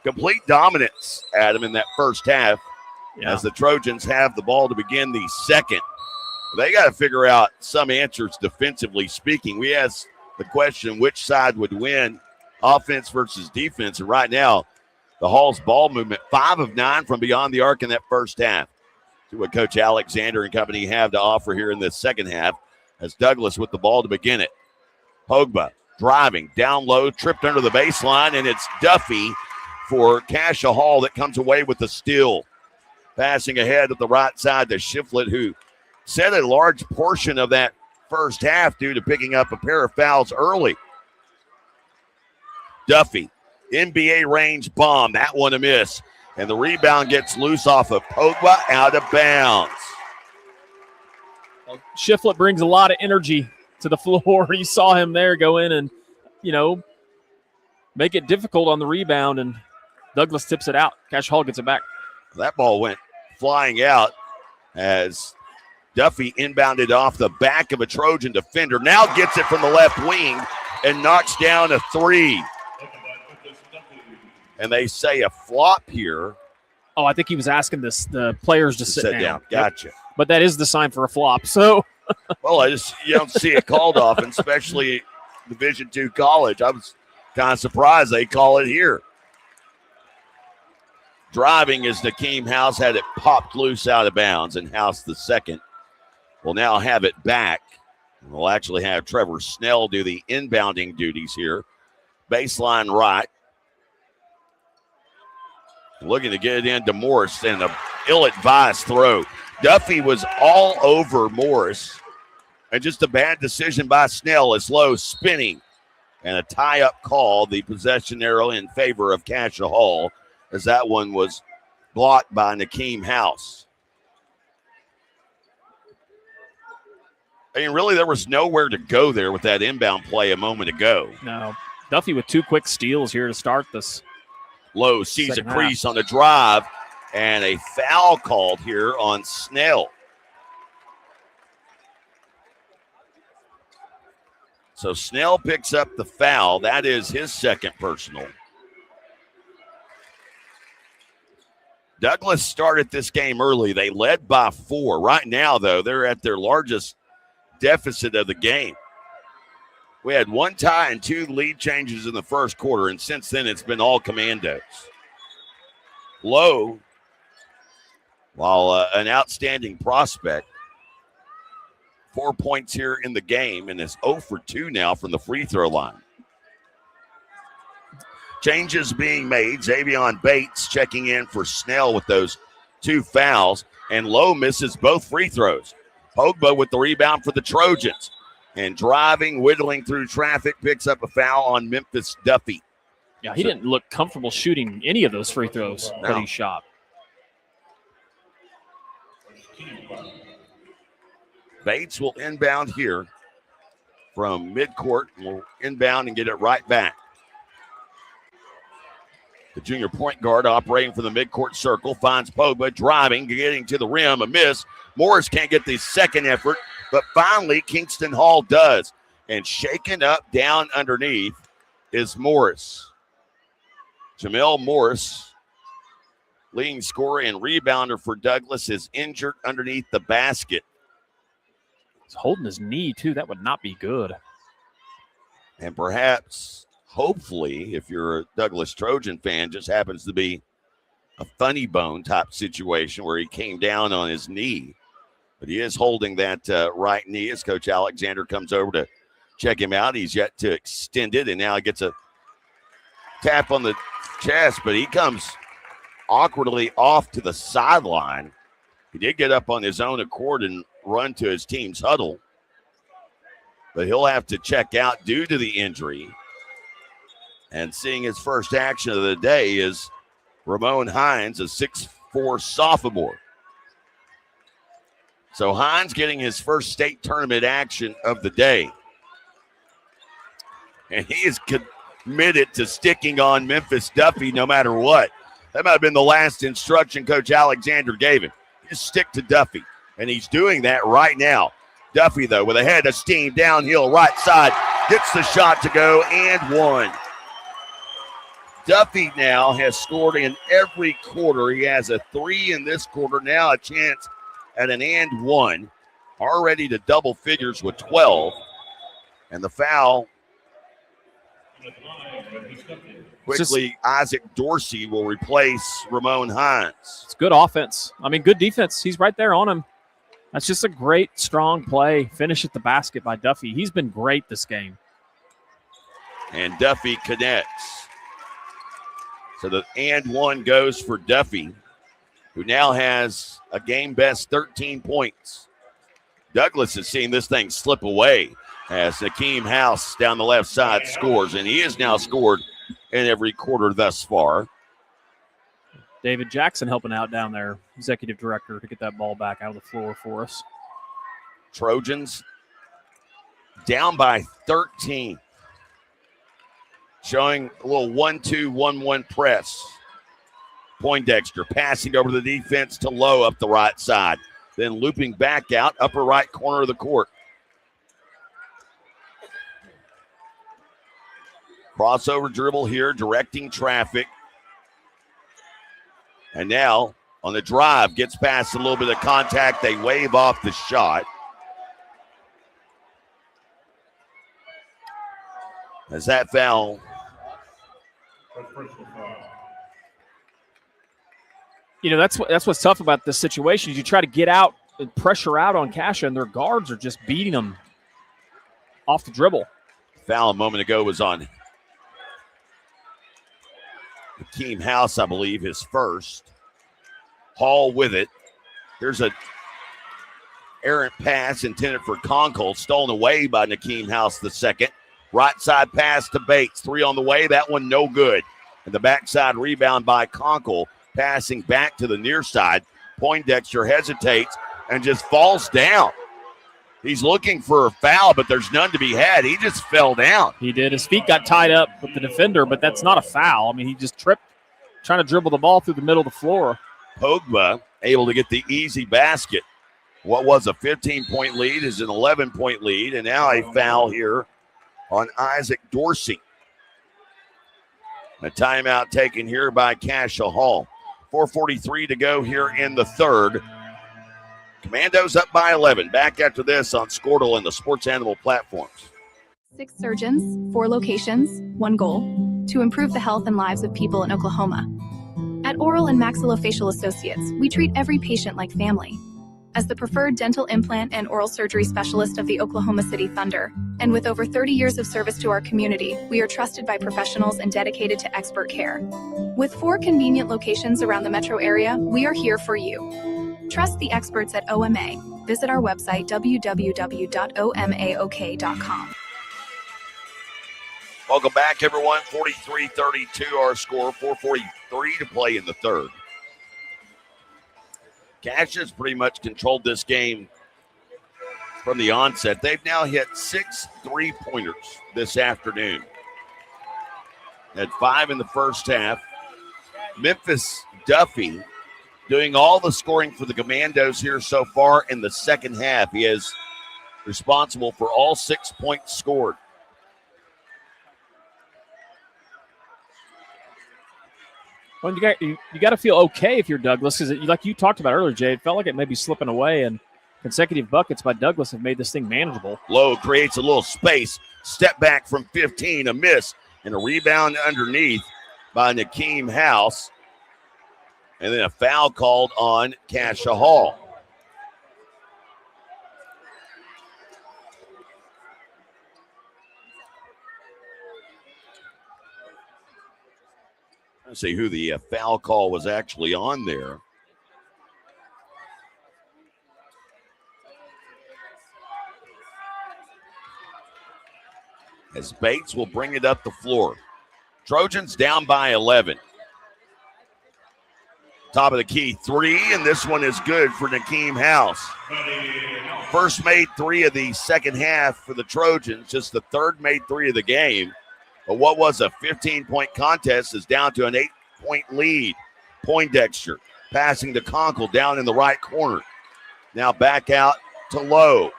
Complete dominance, Adam, in that first half as the Trojans have the ball to begin the second. They got to figure out some answers defensively speaking. We asked the question, which side would win, offense versus defense? And right now, the Hall's ball movement, 5 of 9 from beyond the arc in that first half. See what Coach Alexander and company have to offer here in the second half as Douglas with the ball to begin it. Pogba driving down low, tripped under the baseline, and it's Duffy for Cascia Hall that comes away with the steal. Passing ahead at the right side to Shiflett, who set a large portion of that first half due to picking up a pair of fouls early. Duffy, NBA range bomb, that one a miss. And the rebound gets loose off of Pogba, out of bounds. Shiflett brings a lot of energy to the floor. You saw him there go in and, make it difficult on the rebound, and Douglas tips it out. Cascia Hall gets it back. That ball went flying out as Duffy inbounded off the back of a Trojan defender. Now gets it from the left wing and knocks down a three. And they say a flop here. Oh, I think he was asking the players to sit down. Gotcha. Yep. But that is the sign for a flop. So, well, you don't see it called often, especially Division II college. I was kind of surprised they call it here. Driving as Nakeem House had it popped loose out of bounds, and House the second will now have it back. We'll actually have Trevor Snell do the inbounding duties here. Baseline right. Looking to get it into Morris, and an ill-advised throw. Duffy was all over Morris, and just a bad decision by Snell as Lowe spinning. And a tie-up call, the possession arrow in favor of Cascia Hall, as that one was blocked by Nakeem House. I mean, really, there was nowhere to go there with that inbound play a moment ago. No. Duffy with 2 quick steals here to start this. Lowe sees a crease on the drive, and a foul called here on Snell. So Snell picks up the foul. That is his second personal. Douglas started this game early. They led by 4. Right now, though, they're at their largest deficit of the game. We had 1 tie and 2 lead changes in the first quarter, and since then it's been all commandos. Lowe, while an outstanding prospect, 4 points here in the game and is 0 for 2 now from the free throw line. Changes being made. Xavion Bates checking in for Snell with those 2 fouls, and Lowe misses both free throws. Pogba with the rebound for the Trojans. And driving, whittling through traffic, picks up a foul on Memphis Duffy. Yeah, he didn't look comfortable shooting any of those free throws that he shot. Bates will inbound here from midcourt. Will inbound and get it right back. The junior point guard operating from the midcourt circle finds Pogba driving, getting to the rim, a miss. Morris can't get the second effort, but finally Kingston Hall does. And shaken up down underneath is Morris. Jamel Morris, leading scorer and rebounder for Douglas, is injured underneath the basket. He's holding his knee, too. That would not be good. And perhaps, hopefully, if you're a Douglas Trojan fan, just happens to be a funny bone type situation where he came down on his knee. But he is holding that right knee as Coach Alexander comes over to check him out. He's yet to extend it, and now he gets a tap on the chest, but he comes awkwardly off to the sideline. He did get up on his own accord and run to his team's huddle, but he'll have to check out due to the injury. And seeing his first action of the day is Ramon Hines, a 6'4" sophomore. So Hines getting his first state tournament action of the day. And he is committed to sticking on Memphis Duffy no matter what. That might have been the last instruction Coach Alexander gave him. Just stick to Duffy. And he's doing that right now. Duffy, though, with a head of steam downhill right side, gets the shot to go and one. Duffy now has scored in every quarter. He has a 3 in this quarter, now a chance at an and one. Already to double figures with 12. And the foul. Quickly, Isaac Dorsey will replace Ramon Hines. It's good offense. I mean, good defense. He's right there on him. That's just a great, strong play. Finish at the basket by Duffy. He's been great this game. And Duffy connects. So the and one goes for Duffy, who now has a game-best 13 points. Douglas is seeing this thing slip away as Nakeem House down the left side scores, and he has now scored in every quarter thus far. David Jackson helping out down there, executive director, to get that ball back out of the floor for us. Trojans down by 13. Showing a little 1-2, 1-1 press. Poindexter passing over the defense to Lowe up the right side. Then looping back out, upper right corner of the court. Crossover dribble here, directing traffic. And now on the drive, gets past a little bit of contact. They wave off the shot. As that foul. You know, that's what's tough about this situation is you try to get out and pressure out on Cascia, and their guards are just beating them off the dribble. Foul a moment ago was on Nakeem House, I believe, his first. Hall with it. There's a errant pass intended for Conkle, stolen away by Nakeem House the second. Right side pass to Bates. 3 on the way. That one no good. And the backside rebound by Conkle, passing back to the near side. Poindexter hesitates and just falls down. He's looking for a foul, but there's none to be had. He just fell down. He did. His feet got tied up with the defender, but that's not a foul. I mean, he just tripped trying to dribble the ball through the middle of the floor. Pogba able to get the easy basket. What was a 15-point lead is an 11-point lead, and now a foul here on Isaac Dorsey. A timeout taken here by Cascia Hall. 4:43 to go here in the third. Commandos up by 11. Back after this on Squirtle and the Sports Animal platforms. 6 surgeons, 4 locations, 1 goal: to improve the health and lives of people in Oklahoma. At Oral and Maxillofacial Associates, we treat every patient like family. As the preferred dental implant and oral surgery specialist of the Oklahoma City Thunder, and with over 30 years of service to our community, we are trusted by professionals and dedicated to expert care. With 4 convenient locations around the metro area, we are here for you. Trust the experts at OMA. Visit our website, www.omaok.com. Welcome back, everyone. 43-32 our score. 4:43 to play in the third. Cascia's pretty much controlled this game from the onset. They've now hit 6 3-pointers this afternoon. Had 5 in the first half. Memphis Duffy doing all the scoring for the Commandos here so far in the second half. He is responsible for all 6 points scored. Well, you got to feel okay if you're Douglas, because like you talked about earlier, Jay, it felt like it may be slipping away, and consecutive buckets by Douglas have made this thing manageable. Lowe creates a little space, step back from 15, a miss, and a rebound underneath by Nakeem House, and then a foul called on Cascia Hall. Let's see who the foul call was actually on there. As Bates will bring it up the floor. Trojans down by 11. Top of the key three, and this one is good for Nakeem House. First made three of the second half for the Trojans, just the third made three of the game. But what was a 15-point contest is down to an 8-point lead. Poindexter passing to Conkle down in the right corner. Now back out to Lowe.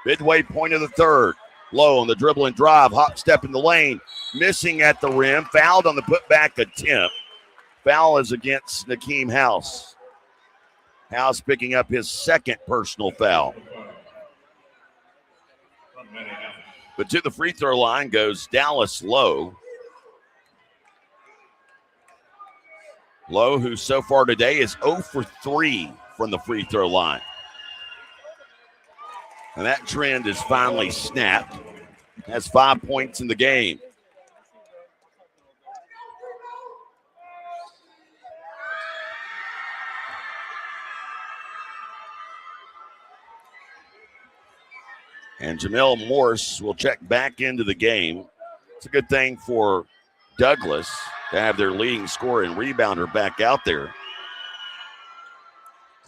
Midway point of the third. Lowe on the dribble and drive, hop step in the lane, missing at the rim, fouled on the putback attempt. Foul is against Nakeem House. House picking up his second personal foul. But to the free throw line goes Dallas Lowe. Lowe, who so far today is 0 for 3 from the free throw line. And that trend is finally snapped. Has 5 points in the game. And Jamel Morse will check back into the game. It's a good thing for Douglas to have their leading scorer and rebounder back out there.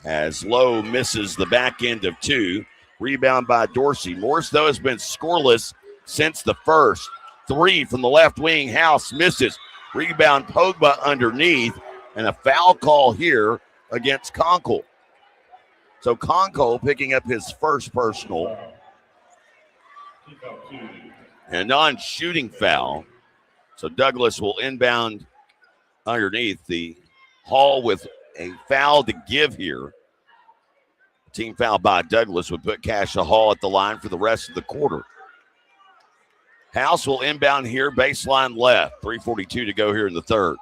As Lowe misses the back end of two. Rebound by Dorsey. Morse, though, has been scoreless since the first. Three from the left wing. House misses. Rebound Pogba underneath. And a foul call here against Conkle. So Conkle picking up his first personal. And a non-shooting foul. So Douglas will inbound underneath. The Hall with a foul to give here. Team foul by Douglas would put Cascia Hall at the line for the rest of the quarter. House will inbound here, baseline left. 3:42 to go here in the third.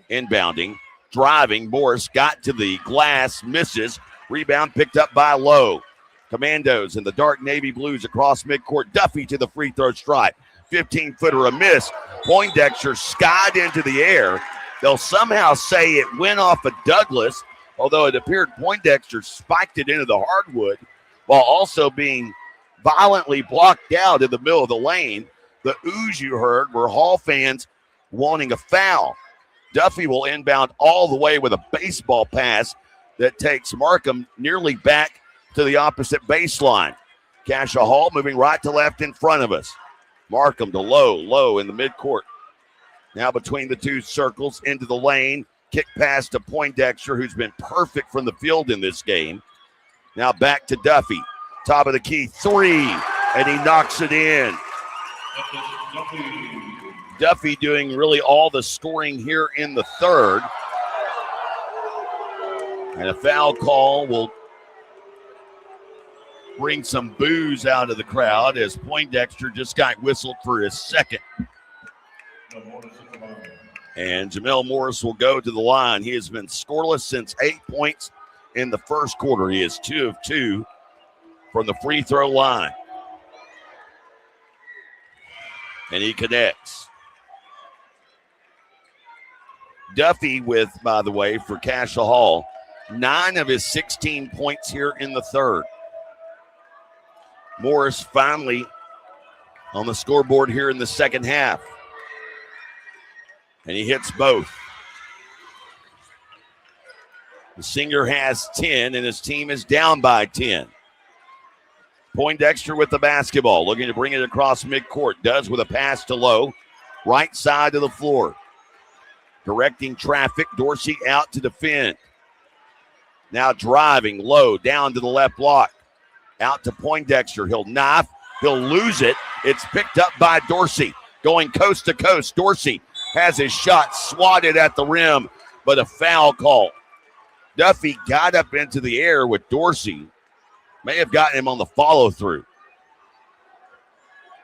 Inbounding, driving. Morris got to the glass, misses. Rebound picked up by Lowe. Commandos in the dark navy blues across midcourt. Duffy to the free throw stripe. 15-footer a miss. Poindexter skied into the air. They'll somehow say it went off of Douglas, although it appeared Poindexter spiked it into the hardwood while also being violently blocked out in the middle of the lane. The ooze you heard were Hall fans wanting a foul. Duffy will inbound all the way with a baseball pass that takes Markham nearly back to the opposite baseline. Cascia Hall moving right to left in front of us. Markham to Lowe in the midcourt. Now between the two circles into the lane. Kick pass to Poindexter, who's been perfect from the field in this game. Now back to Duffy. Top of the key, three, and he knocks it in. Duffy doing really all the scoring here in the third. And a foul call will bring some boos out of the crowd as Poindexter just got whistled for his second. And Jamel Morris will go to the line. He has been scoreless since 8 points in the first quarter. He is 2 of 2 from the free throw line. And he connects. Duffy with, by the way, for Cascia Hall, 9 of his 16 points here in the third. Morris finally on the scoreboard here in the second half. And he hits both. The senior has 10, and his team is down by 10. Poindexter with the basketball, looking to bring it across midcourt. Does with a pass to Lowe, right side of the floor. Directing traffic, Dorsey out to defend. Now driving, Lowe down to the left block. Out to Poindexter. He'll knife, he'll lose it. It's picked up by Dorsey. Going coast to coast. Dorsey has his shot swatted at the rim, but a foul call. Duffy got up into the air with Dorsey. May have gotten him on the follow-through.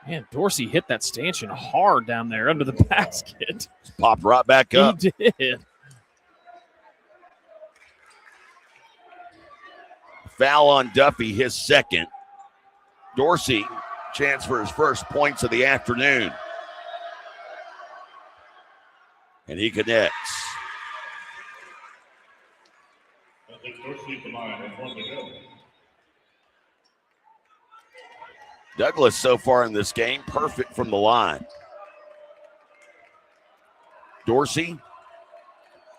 Man, Dorsey hit that stanchion hard down there under the basket. Popped right back up. He did. Foul on Duffy, his second. Dorsey, chance for his first points of the afternoon. And he connects. Douglas so far in this game, perfect from the line. Dorsey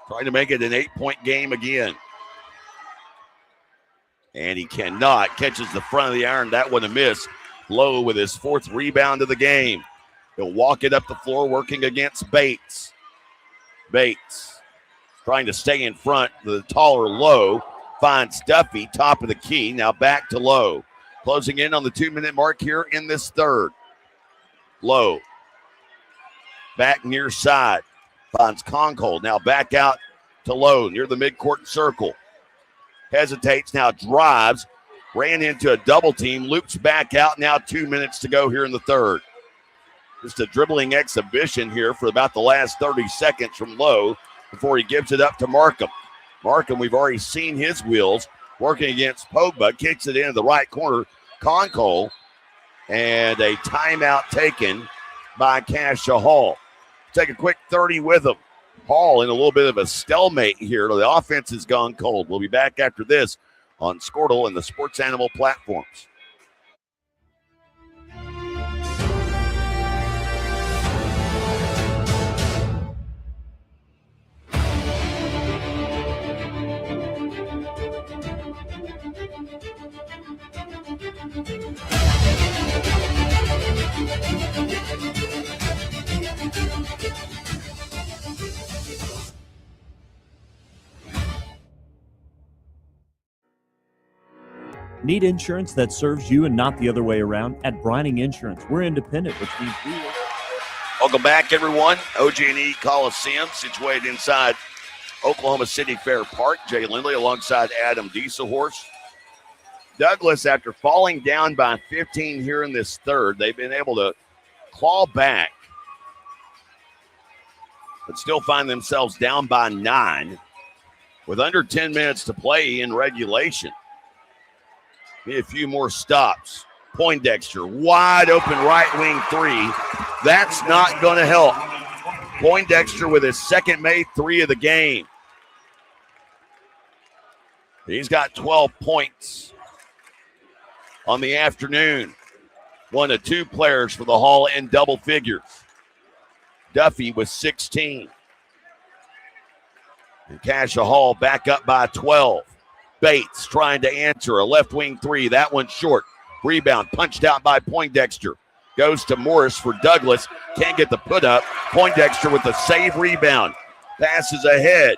Trying to make it an 8-point game again. And he cannot. Catches the front of the iron. That one a miss. Lowe with his 4th rebound of the game. He'll walk it up the floor, working against Bates. Bates trying to stay in front. The taller Lowe finds Duffy, top of the key. Now back to Lowe. Closing in on the 2-minute mark here in this third. Lowe back near side. Finds Concold. Now back out to Lowe near the midcourt circle. Hesitates, now drives. Ran into a double team. Loops back out. Now 2 minutes to go here in the third. Just a dribbling exhibition here for about the last 30 seconds from Lowe before he gives it up to Markham. Markham, we've already seen his wheels working against Pogba. Kicks it into the right corner. Concold. And a timeout taken by Cascia Hall. Take a quick 30 with them. Hall in a little bit of a stalemate here. The offense has gone cold. We'll be back after this on Squirtle and the Sports Animal platforms. Need insurance that serves you and not the other way around? At Brining Insurance, we're independent, which means we work. Welcome back, everyone. OG&E Coliseum, situated inside Oklahoma City Fair Park. Jay Lindley alongside Adam Dieselhorse. Douglas, after falling down by 15 here in this third, they've been able to claw back, but still find themselves down by 9 with under 10 minutes to play in regulation. Need a few more stops. Poindexter, wide open right wing 3. That's not going to help. Poindexter with his second made 3 of the game. He's got 12 points on the afternoon. 1 of 2 players for the Hall in double figures. Duffy with 16. And Cascia Hall back up by 12. Bates trying to answer a left wing 3. That one's short. Rebound punched out by Poindexter. Goes to Morris for Douglas. Can't get the put up. Poindexter with the save rebound. Passes ahead.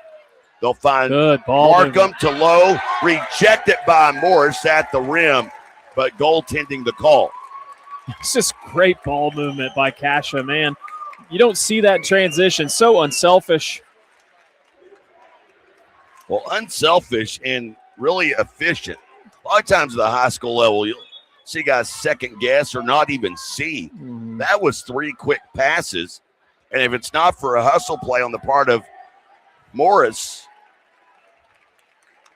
They'll find Markham to Lowe. Rejected by Morris at the rim, but goaltending the call. It's just great ball movement by Cascia, man. You don't see that transition. So unselfish. Well, unselfish and really efficient. A lot of times at the high school level, you'll see guys second guess or not even see. That was 3 quick passes. And if it's not for a hustle play on the part of Morris,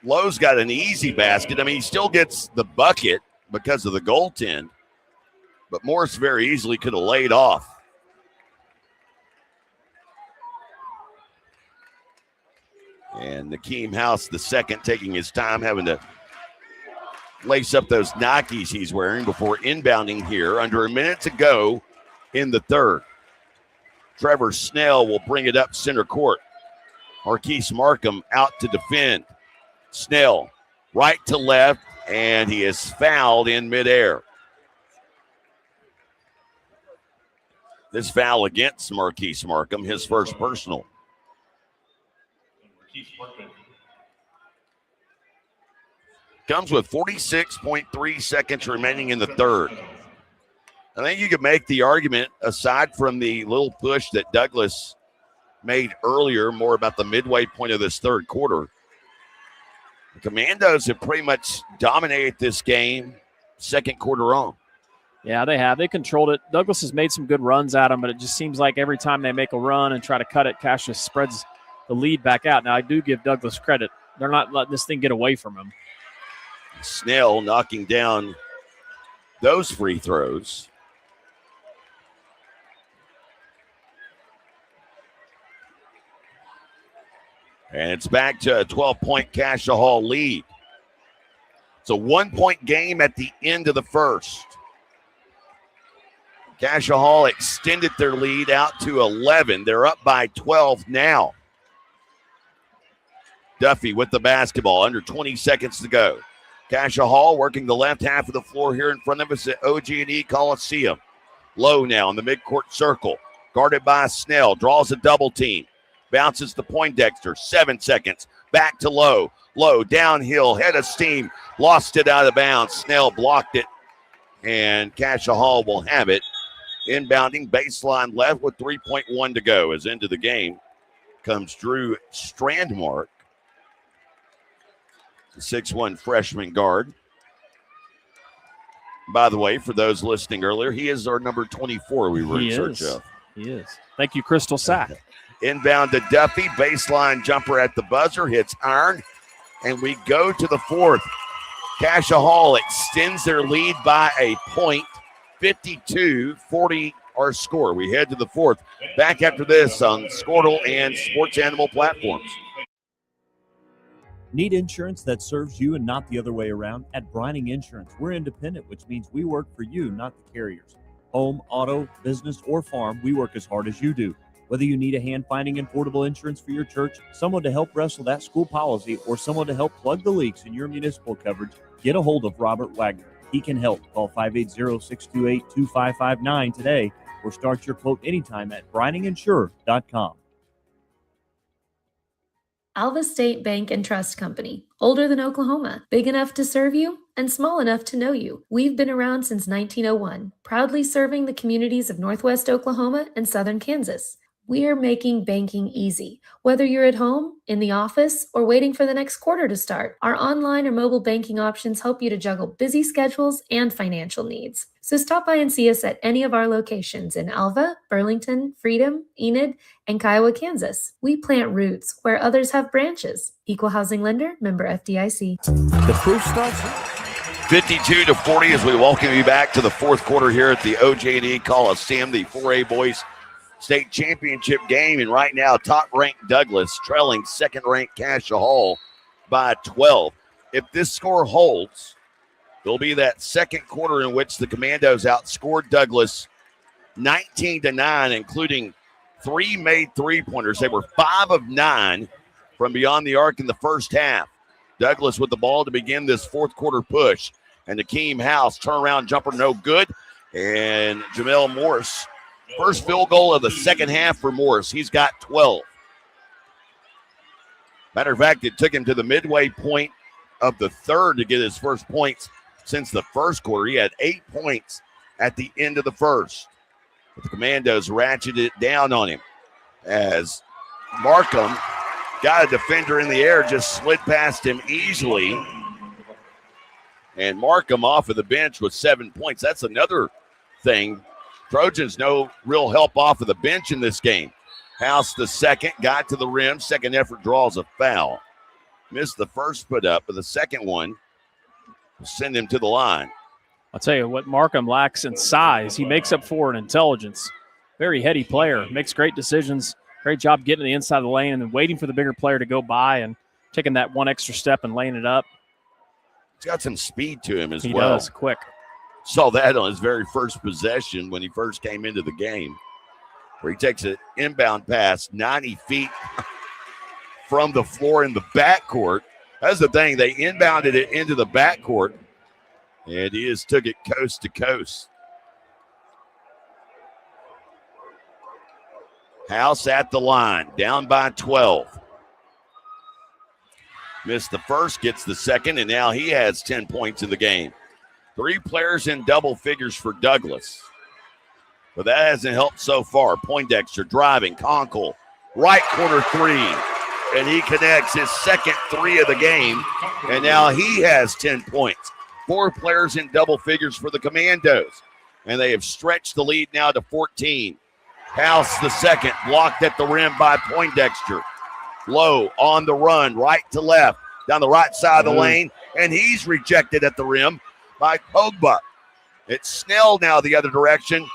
Lowe's got an easy basket. I mean, he still gets the bucket because of the goaltend, but Morris very easily could have laid off. And Nakeem House, the second, taking his time, having to lace up those Nikes he's wearing before inbounding here. Under a minute to go in the third. Trevor Snell will bring it up center court. Marquise Markham out to defend. Snell right to left, and he is fouled in midair. This foul against Marquise Markham, his first personal. Comes with 46.3 seconds remaining in the third. I think you could make the argument, aside from the little push that Douglas made earlier, more about the midway point of this third quarter. The Commandos have pretty much dominated this game second quarter on. Yeah, they have. They controlled it. Douglas has made some good runs at them, but it just seems like every time they make a run and try to cut it, Cascia spreads the lead back out. Now, I do give Douglas credit. They're not letting this thing get away from him. Snell knocking down those free throws. And it's back to a 12-point Cascia Hall lead. It's a 1-point game at the end of the first. Cascia Hall extended their lead out to 11. They're up by 12 now. Duffy with the basketball, under 20 seconds to go. Cascia Hall working the left half of the floor here in front of us at OG&E Coliseum. Low now in the midcourt circle, guarded by Snell, draws a double team, bounces to Poindexter, 7 seconds, back to Low. Low downhill, head of steam, lost it out of bounds. Snell blocked it, and Cascia Hall will have it. Inbounding baseline left with 3.1 to go. As into the game comes Drew Strandmark, the 6'1" freshman guard. By the way, for those listening earlier, he is our number 24 we were in search of. He is. Thank you, Crystal Sack. Inbound to Duffy, baseline jumper at the buzzer, hits iron, and we go to the fourth. Cascia Hall extends their lead by a point, 52-40 our score. We head to the fourth. Back after this on Squirtle and Sports Animal platforms. Need insurance that serves you and not the other way around? At Brining Insurance, we're independent, which means we work for you, not the carriers. Home, auto, business, or farm, we work as hard as you do. Whether you need a hand-finding and portable insurance for your church, someone to help wrestle that school policy, or someone to help plug the leaks in your municipal coverage, get a hold of Robert Wagner. He can help. Call 580-628-2559 today or start your quote anytime at brininginsure.com. Alva State Bank and Trust Company, older than Oklahoma, big enough to serve you and small enough to know you. We've been around since 1901, proudly serving the communities of Northwest Oklahoma and Southern Kansas. We are making banking easy. Whether you're at home, in the office, or waiting for the next quarter to start, our online or mobile banking options help you to juggle busy schedules and financial needs. So stop by and see us at any of our locations in Alva, Burlington, Freedom, Enid, and Kiowa, Kansas. We plant roots where others have branches. Equal housing lender, member FDIC. The proof starts 52-40 as we welcome you back to the fourth quarter here at the OG&E Coliseum, the 4A boys state championship game. And right now, top-ranked Douglas trailing second-ranked Cascia Hall by 12. If this score holds, there'll be that second quarter in which the Commandos outscored Douglas 19-9, including 3 made three-pointers. They were 5 of 9 from beyond the arc in the first half. Douglas with the ball to begin this fourth quarter push. And Akeem House, turnaround jumper, no good. And Jamel Morris, first field goal of the second half for Morris. He's got 12. Matter of fact, it took him to the midway point of the third to get his first points since the first quarter. He had 8 points at the end of the first. But the Commandos ratcheted it down on him as Markham got a defender in the air, just slid past him easily. And Markham off of the bench with 7 points. That's another thing. Trojans no real help off of the bench in this game. House the second, got to the rim. Second effort draws a foul. Missed the first put up, but the second one will send him to the line. I'll tell you what Markham lacks in size, he makes up for in intelligence. Very heady player, makes great decisions. Great job getting to the inside of the lane and then waiting for the bigger player to go by and taking that one extra step and laying it up. He's got some speed to him as well. He does, quick. Saw that on his very first possession when he first came into the game, where he takes an inbound pass 90 feet from the floor in the backcourt. That's the thing. They inbounded it into the backcourt, and he just took it coast to coast. House at the line, down by 12. Missed the first, gets the second, and now he has 10 points in the game. 3 players in double figures for Douglas. But that hasn't helped so far. Poindexter driving, Conkle, right corner three. And he connects his second 3 of the game. And now he has 10 points. 4 players in double figures for the Commandos. And they have stretched the lead now to 14. House the second, blocked at the rim by Poindexter. Low on the run, right to left, down the right side of the lane, and he's rejected at the rim by Pogba. It's Snell now the other direction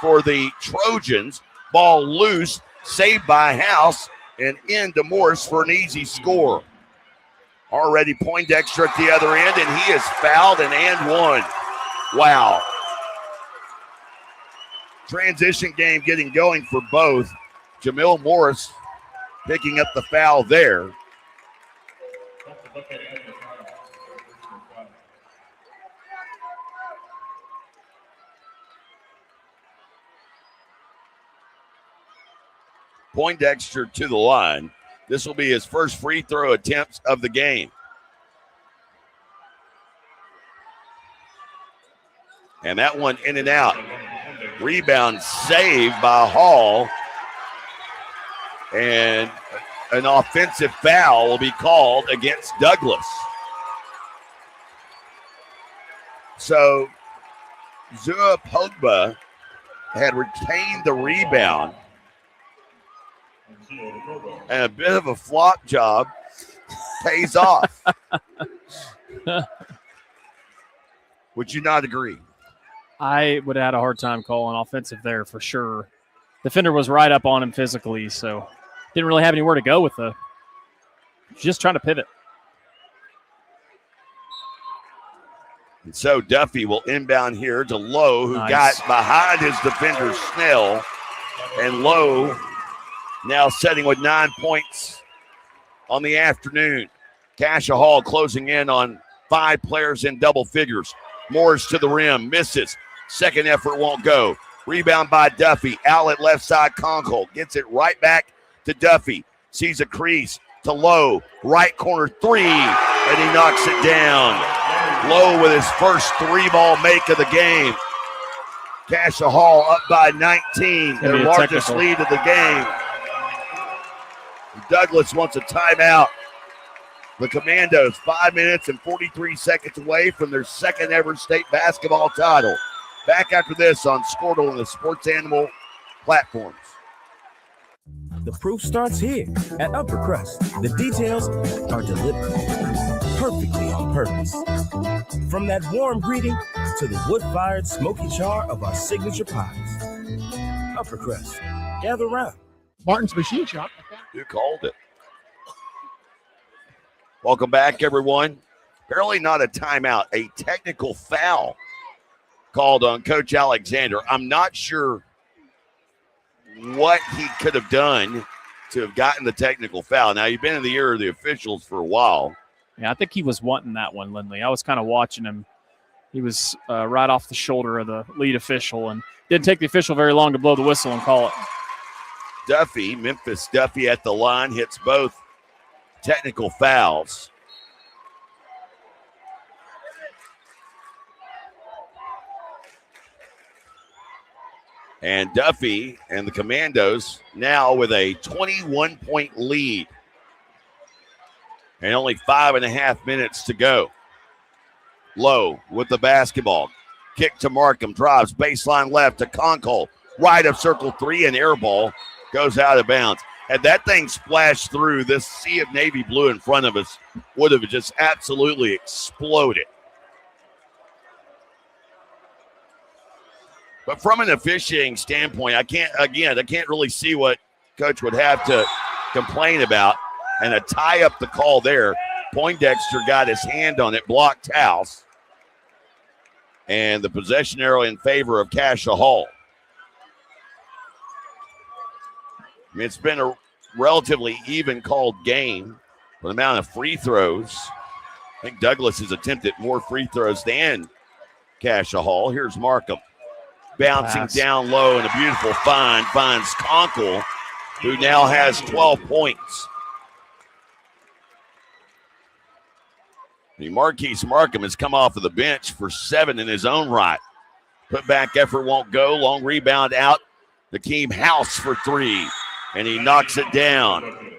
for the Trojans. Ball loose, saved by House, and into Morris for an easy score. Already Poindexter at the other end, and he is fouled and one. Wow. Transition game getting going for both. Jamil Morris picking up the foul there. Poindexter to the line. This will be his first free throw attempt of the game. And that one in and out. Rebound saved by Hall. And an offensive foul will be called against Douglas. So Zua Pogba had retained the rebound. And a bit of a flop job pays off. Would you not agree? I would have had a hard time calling offensive there for sure. Defender was right up on him physically, so didn't really have anywhere to go with just trying to pivot. And so Duffy will inbound here to Lowe, who got behind his defender Snell. And Lowe now setting with 9 points on the afternoon. Cascia Hall closing in on 5 players in double figures. Morris to the rim, misses. Second effort won't go. Rebound by Duffy. Outlet left side, Conkle gets it right back to Duffy. Sees a crease to Lowe. Right corner three, and he knocks it down. Lowe with his first 3-ball make of the game. Cascia Hall up by 19, their largest lead of the game. Douglas wants a timeout. The Commandos 5 minutes and 43 seconds away from their second ever state basketball title. Back after this on Squirtle and the Sports Animal platforms. The proof starts here at Upper Crust. The details are deliberate, perfectly on purpose. From that warm greeting to the wood-fired smoky char of our signature pies. Upper Crust, gather around. Martin's Machine Shop. You called it. Welcome back, everyone. Barely not a timeout, a technical foul called on Coach Alexander. I'm not sure what he could have done to have gotten the technical foul. Now, you've been in the ear of the officials for a while. Yeah, I think he was wanting that one, Lindley. I was kind of watching him. He was right off the shoulder of the lead official, and didn't take the official very long to blow the whistle and call it. Duffy, Memphis Duffy at the line, hits both technical fouls. And Duffy and the Commandos now with a 21-point lead. And only 5.5 minutes to go. Lowe with the basketball. Kick to Markham, drives baseline left to Conkle. Right of circle three, and air ball goes out of bounds. Had that thing splashed through, this sea of navy blue in front of us would have just absolutely exploded. But from an officiating standpoint, I can't really see what Coach would have to complain about. And a tie up the call there. Poindexter got his hand on it, blocked House. And the possession arrow in favor of Cascia Hall. I mean, it's been a relatively even called game with the amount of free throws. I think Douglas has attempted more free throws than Cascia Hall. Here's Markham. Bouncing down low and a beautiful find. Finds Conkle, who now has 12 points. Marquise Markham has come off of the bench for 7 in his own right. Put back effort won't go. Long rebound out. Nakeem House for 3. And he knocks it down.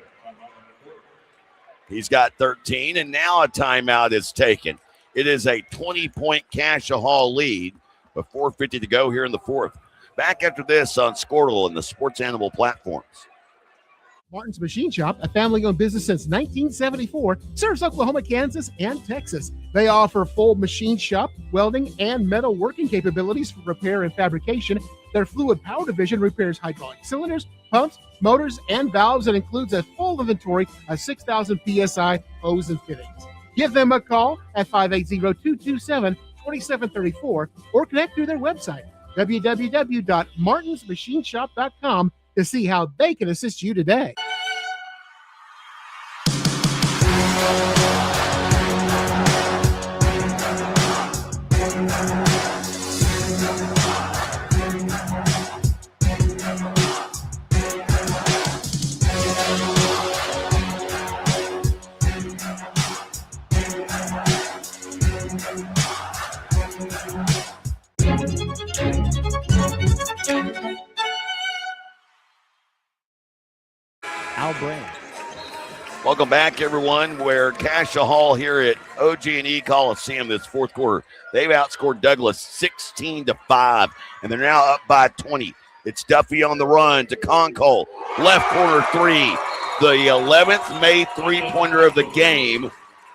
He's got 13, and now a timeout is taken. It is a 20-point Cascia Hall lead with 4:50 to go here in the fourth. Back after this on Squirtle and the Sports Animal platforms. Martin's Machine Shop, a family-owned business since 1974, serves Oklahoma, Kansas, and Texas. They offer full machine shop, welding, and metal working capabilities for repair and fabrication. Their fluid power division repairs hydraulic cylinders, pumps, motors, and valves, and includes a full inventory of 6,000 PSI hose and fittings. Give them a call at 580-227-2734 or connect through their website, www.martinsmachineshop.com, to see how they can assist you today. Al Brand. Welcome back, everyone. We're Cascia Hall here at OG&E Coliseum this fourth quarter. They've outscored Douglas 16-5, and they're now up by 20. It's Duffy on the run to Conkle. Left corner three. The 11th made three-pointer of the game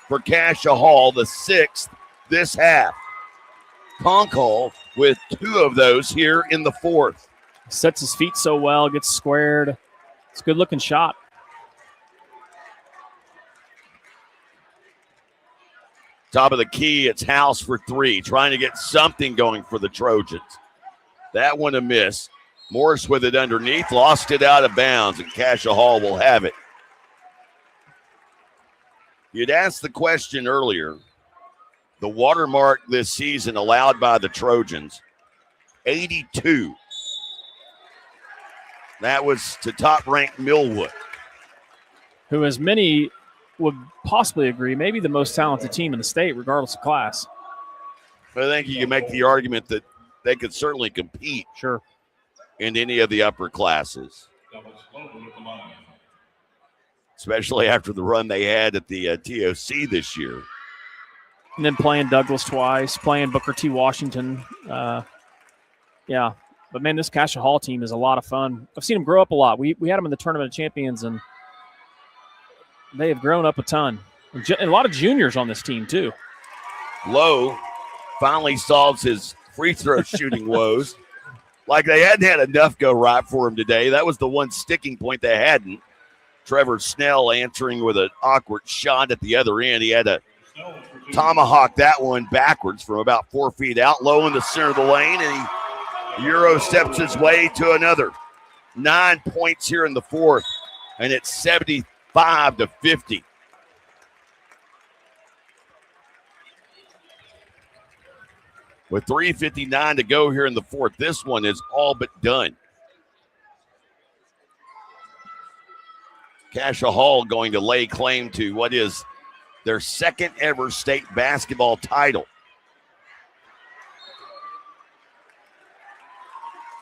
for Cascia Hall, the 6th this half. Conkle with 2 of those here in the fourth. Sets his feet so well, gets squared. It's a good-looking shot. Top of the key, it's House for 3, trying to get something going for the Trojans. That one a miss. Morris with it underneath, lost it out of bounds, and Cascia Hall will have it. You'd asked the question earlier, the watermark this season allowed by the Trojans, 82. That was to top-ranked Millwood, who, as many would possibly agree, maybe the most talented team in the state, regardless of class. I think you can make the argument that they could certainly compete in any of the upper classes, especially after the run they had at the TOC this year. And then playing Douglas twice, playing Booker T. Washington. Yeah. But, man, this Cascia Hall team is a lot of fun. I've seen them grow up a lot. We had them in the Tournament of Champions, and they have grown up a ton. And a lot of juniors on this team, too. Lowe finally solves his free throw shooting woes. Like they hadn't had enough go right for him today. That was the one sticking point they hadn't. Trevor Snell answering with an awkward shot at the other end. He had to tomahawk that one backwards from about 4 feet out, low in the center of the lane, and he Euro steps his way to another. 9 points here in the fourth, and it's 75-50. With 3:59 to go here in the fourth, this one is all but done. Cascia Hall going to lay claim to what is their second ever state basketball title.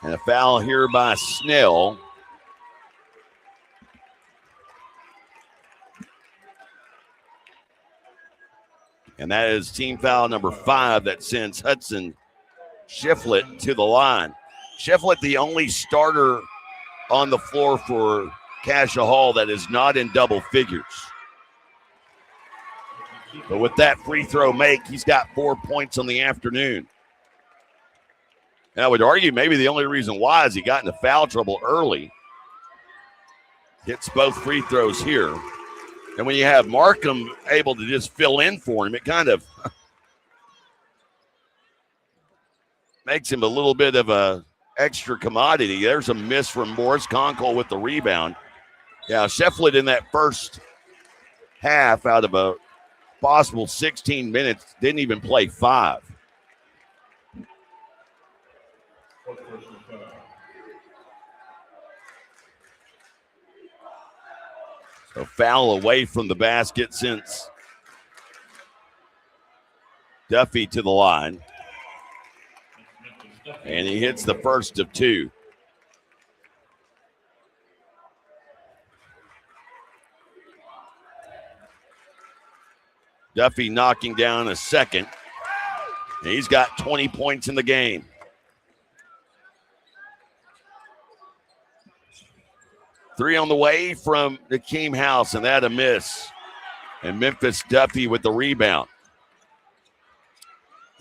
And a foul here by Snell. And that is team foul number 5 that sends Hudson Shiflett to the line. Shiflett, the only starter on the floor for Cascia Hall that is not in double figures. But with that free throw make, he's got 4 points on the afternoon. And I would argue maybe the only reason why is he got into foul trouble early. Hits both free throws here. And when you have Markham able to just fill in for him, it kind of makes him a little bit of a extra commodity. There's a miss from Morris Conkle with the rebound. Yeah, Shefflett in that first half out of a possible 16 minutes didn't even play 5. So foul away from the basket since Duffy to the line. And he hits the first of 2. Duffy knocking down a second. And he's got 20 points in the game. Three on the way from Nakeem House, and that a miss. And Memphis Duffy with the rebound.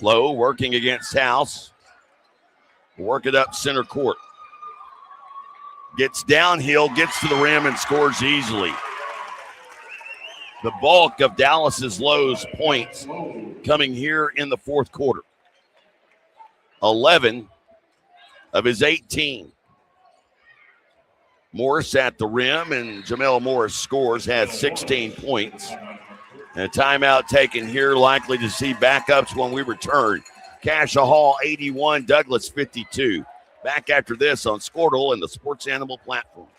Lowe working against House. Work it up center court. Gets downhill, gets to the rim, and scores easily. The bulk of Dallas's Lowe's points coming here in the fourth quarter. 11 of his 18. Morris at the rim, and Jamel Morris scores, has 16 points. And a timeout taken here, likely to see backups when we return. Cascia Hall 81, Douglas 52. Back after this on Squirtle and the Sports Animal platforms.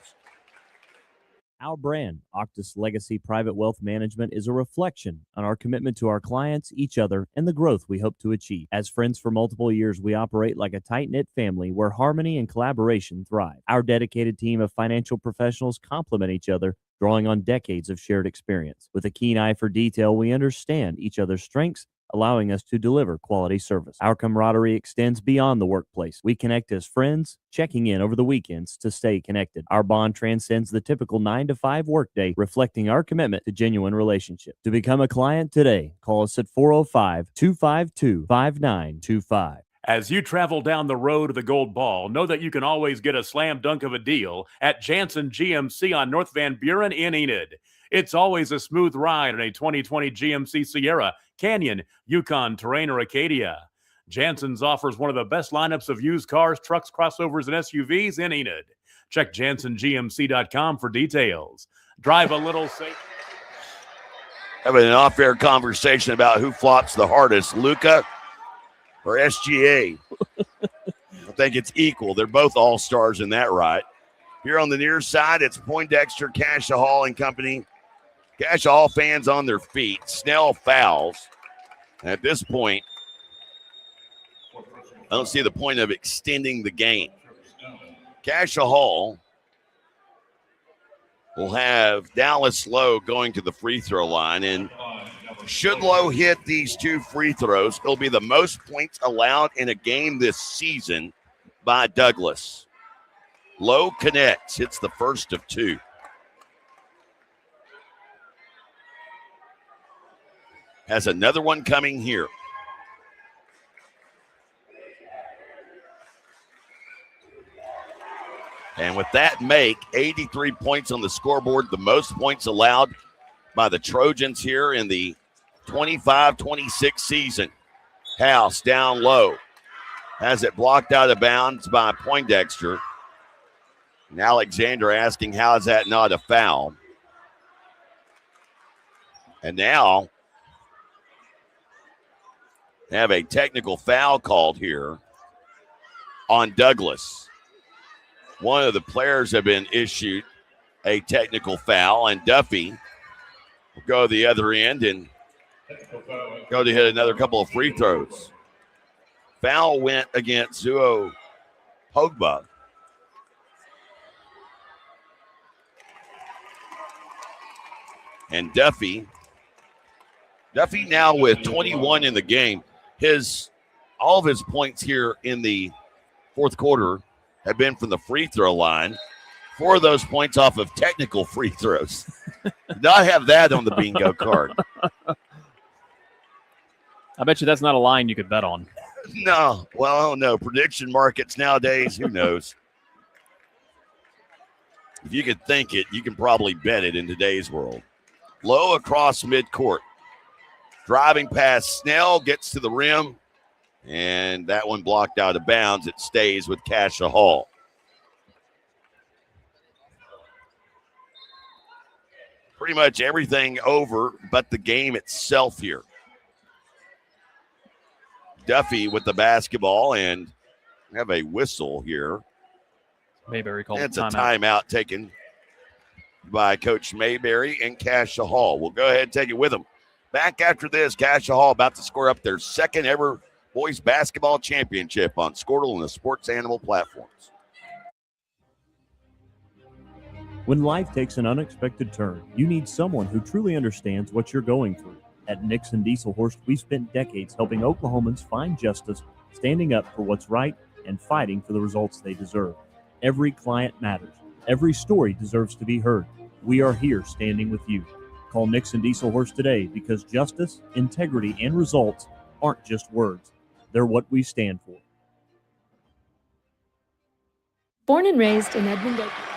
Our brand, Octus Legacy Private Wealth Management, is a reflection on our commitment to our clients, each other, and the growth we hope to achieve. As friends for multiple years, we operate like a tight-knit family where harmony and collaboration thrive. Our dedicated team of financial professionals complement each other, drawing on decades of shared experience. With a keen eye for detail, we understand each other's strengths, allowing us to deliver quality service. Our camaraderie extends beyond the workplace. We connect as friends, checking in over the weekends to stay connected. Our bond transcends the typical 9-to-5 workday, reflecting our commitment to genuine relationships. To become a client today, call us at 405-252-5925. As you travel down the road to the Gold Ball, know that you can always get a slam dunk of a deal at Jansen GMC on North Van Buren in Enid. It's always a smooth ride in a 2020 GMC Sierra, Canyon, Yukon, Terrain, or Acadia. Jansen's offers one of the best lineups of used cars, trucks, crossovers, and SUVs in Enid. Check JansenGMC.com for details. Drive a little safe. Having an off-air conversation about who flops the hardest, Luca or SGA. I think it's equal. They're both all-stars in that right. Here on the near side, it's Poindexter, Cascia Hall and company. Cascia Hall fans on their feet. Snell fouls. At this point, I don't see the point of extending the game. Cascia Hall will have Dallas Lowe going to the free throw line. And should Lowe hit these two free throws, it'll be the most points allowed in a game this season by Douglas. Lowe connects, hits the first of two. Has another one coming here. And with that make, 83 points on the scoreboard, the most points allowed by the Trojans here in the 25-26 season. House down low. Has it blocked out of bounds by Poindexter. And Alexander asking, how is that not a foul? And now have a technical foul called here on Douglas. One of the players have been issued a technical foul, and Duffy will go the other end and go to hit another couple of free throws. Foul went against Zuo Pogba. And Duffy now with 21 in the game. All of his points here in the fourth quarter have been from the free throw line. 4 of those points off of technical free throws. Not have that on the bingo card. I bet you that's not a line you could bet on. No. Well, I don't know. Prediction markets nowadays, who knows? If you could think it, you can probably bet it in today's world. Low across midcourt. Driving past Snell, gets to the rim, and that one blocked out of bounds. It stays with Cascia Hall. Pretty much everything over but the game itself here. Duffy with the basketball, and have a whistle here. Mayberry called It's a timeout taken by Coach Mayberry and Cascia Hall. We'll go ahead and take it with them. Back after this, Cascia Hall about to score up their second ever boys basketball championship on Squirtle and the Sports Animal platforms. When life takes an unexpected turn, you need someone who truly understands what you're going through. At Nixon Dieselhorst, we've spent decades helping Oklahomans find justice, standing up for what's right, and fighting for the results they deserve. Every client matters. Every story deserves to be heard. We are here standing with you. Call Nixon Dieselhorst today because justice, integrity, and results aren't just words. They're what we stand for. Born and raised in Edmond, Oklahoma.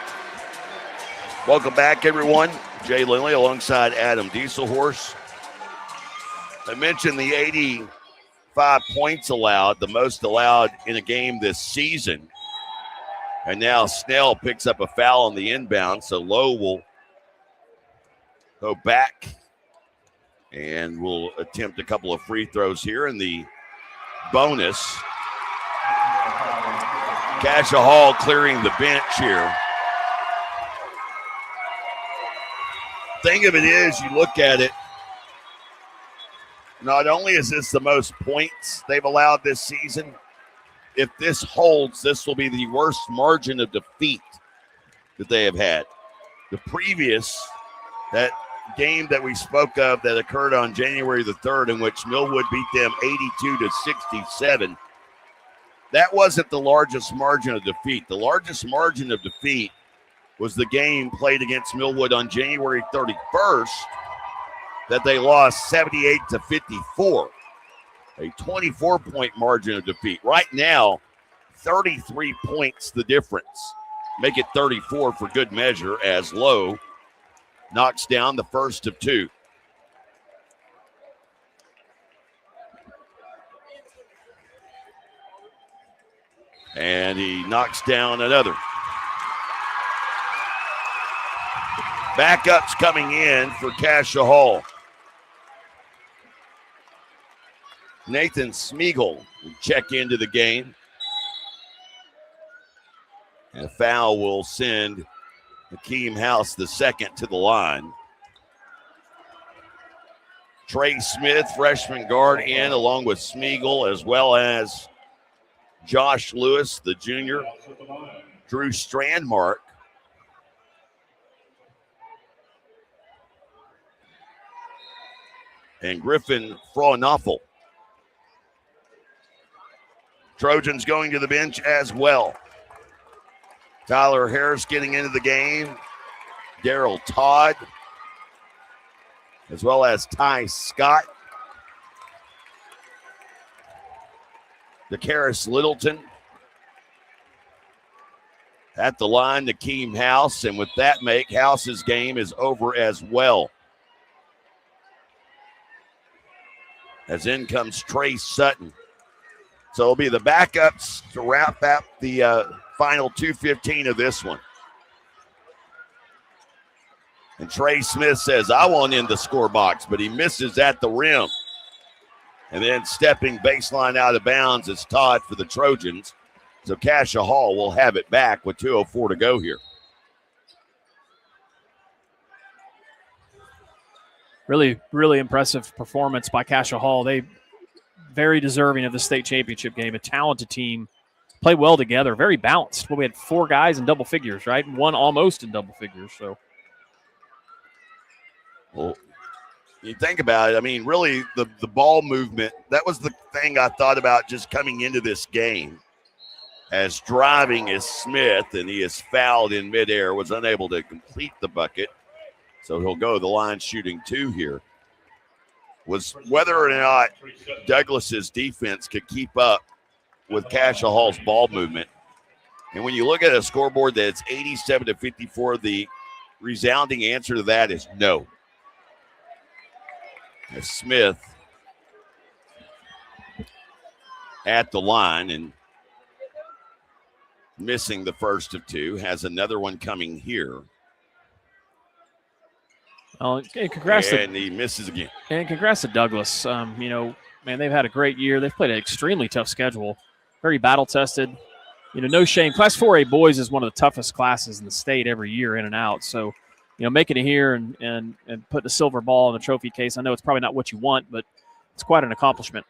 Welcome back, everyone. Jay Lindley alongside Adam Dieselhorst. I mentioned the 85 points allowed, the most allowed in a game this season. And now Snell picks up a foul on the inbound, so Lowe will go back and will attempt a couple of free throws here in the bonus. Cascia Hall clearing the bench here. thing of it is, you look at it, not only is this the most points they've allowed this season, if this holds, this will be the worst margin of defeat that they have had. The previous, that game that we spoke of that occurred on January the 3rd, in which Millwood beat them 82-67, that wasn't the largest margin of defeat. The largest margin of defeat was the game played against Millwood on January 31st that they lost 78-54, a 24-point margin of defeat. Right now, 33 points the difference. Make it 34 for good measure as Lowe knocks down the first of two. And he knocks down another. Backups coming in for Cascia Hall. Nathan Smeagol will check into the game. And a foul will send Hakeem House the second to the line. Trey Smith, freshman guard, in along with Smeagol, as well as Josh Lewis, the junior. Drew Strandmark. And Griffin Frohnoffel. Trojans going to the bench as well. Tyler Harris getting into the game. Daryl Todd, as well as Ty Scott. DeCaris Littleton. At the line, Hakeem House, and with that make, House's game is over as well. As in comes Trey Sutton. So it'll be the backups to wrap up the final 2:15 of this one. And Trey Smith says, I want in the score box, but he misses at the rim. And then stepping baseline out of bounds is Todd for the Trojans. So Cascia Hall will have it back with 2:04 to go here. Really, really impressive performance by Cascia Hall. They very deserving of the state championship game. A talented team, play well together, very balanced. Well, we had 4 guys in double figures, right? And 1 almost in double figures. So, well, you think about it, I mean, really the ball movement, that was the thing I thought about just coming into this game. As driving is Smith, and he is fouled in midair, was unable to complete the bucket. So he'll go to the line shooting 2 here. Was whether or not Douglas's defense could keep up with Cascia Hall's ball movement. And when you look at a scoreboard that's 87-54, the resounding answer to that is no. As Smith at the line and missing the first of 2, has another one coming here. Oh, and congrats and he misses again. And congrats to Douglas. You know, man, they've had a great year. They've played an extremely tough schedule, very battle-tested. You know, no shame. Class 4A boys is one of the toughest classes in the state every year in and out. So, you know, making it here and put the silver ball in the trophy case, I know it's probably not what you want, but it's quite an accomplishment.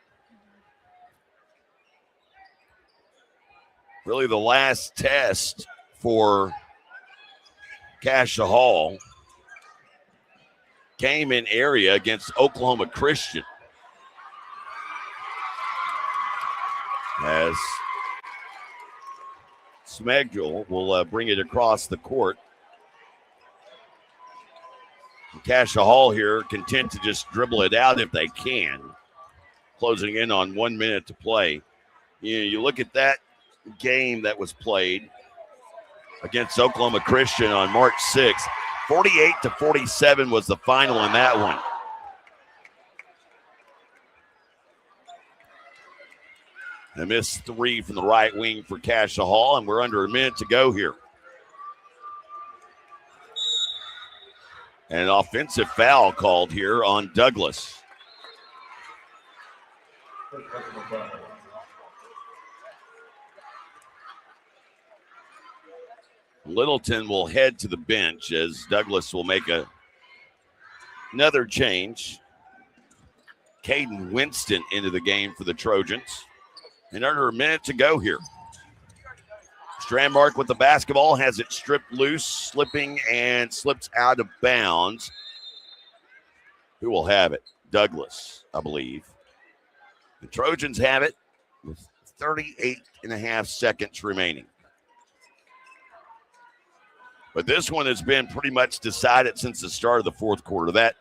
Really the last test for Cascia Hall came in area against Oklahoma Christian. As Smegel will bring it across the court. And Cascia Hall here content to just dribble it out if they can. Closing in on 1 minute to play. You know, you look at that game that was played against Oklahoma Christian on March 6th. 48-47 was the final in that one. A missed 3 from the right wing for Cascia Hall, and we're under a minute to go here. And an offensive foul called here on Douglas. Littleton will head to the bench as Douglas will make a Another change. Caden Winston into the game for the Trojans. And under a minute to go here. Strandmark with the basketball, has it stripped loose, slipping and slips out of bounds. Who will have it? Douglas, I believe. The Trojans have it with 38.5 seconds remaining. But this one has been pretty much decided since the start of the fourth quarter. That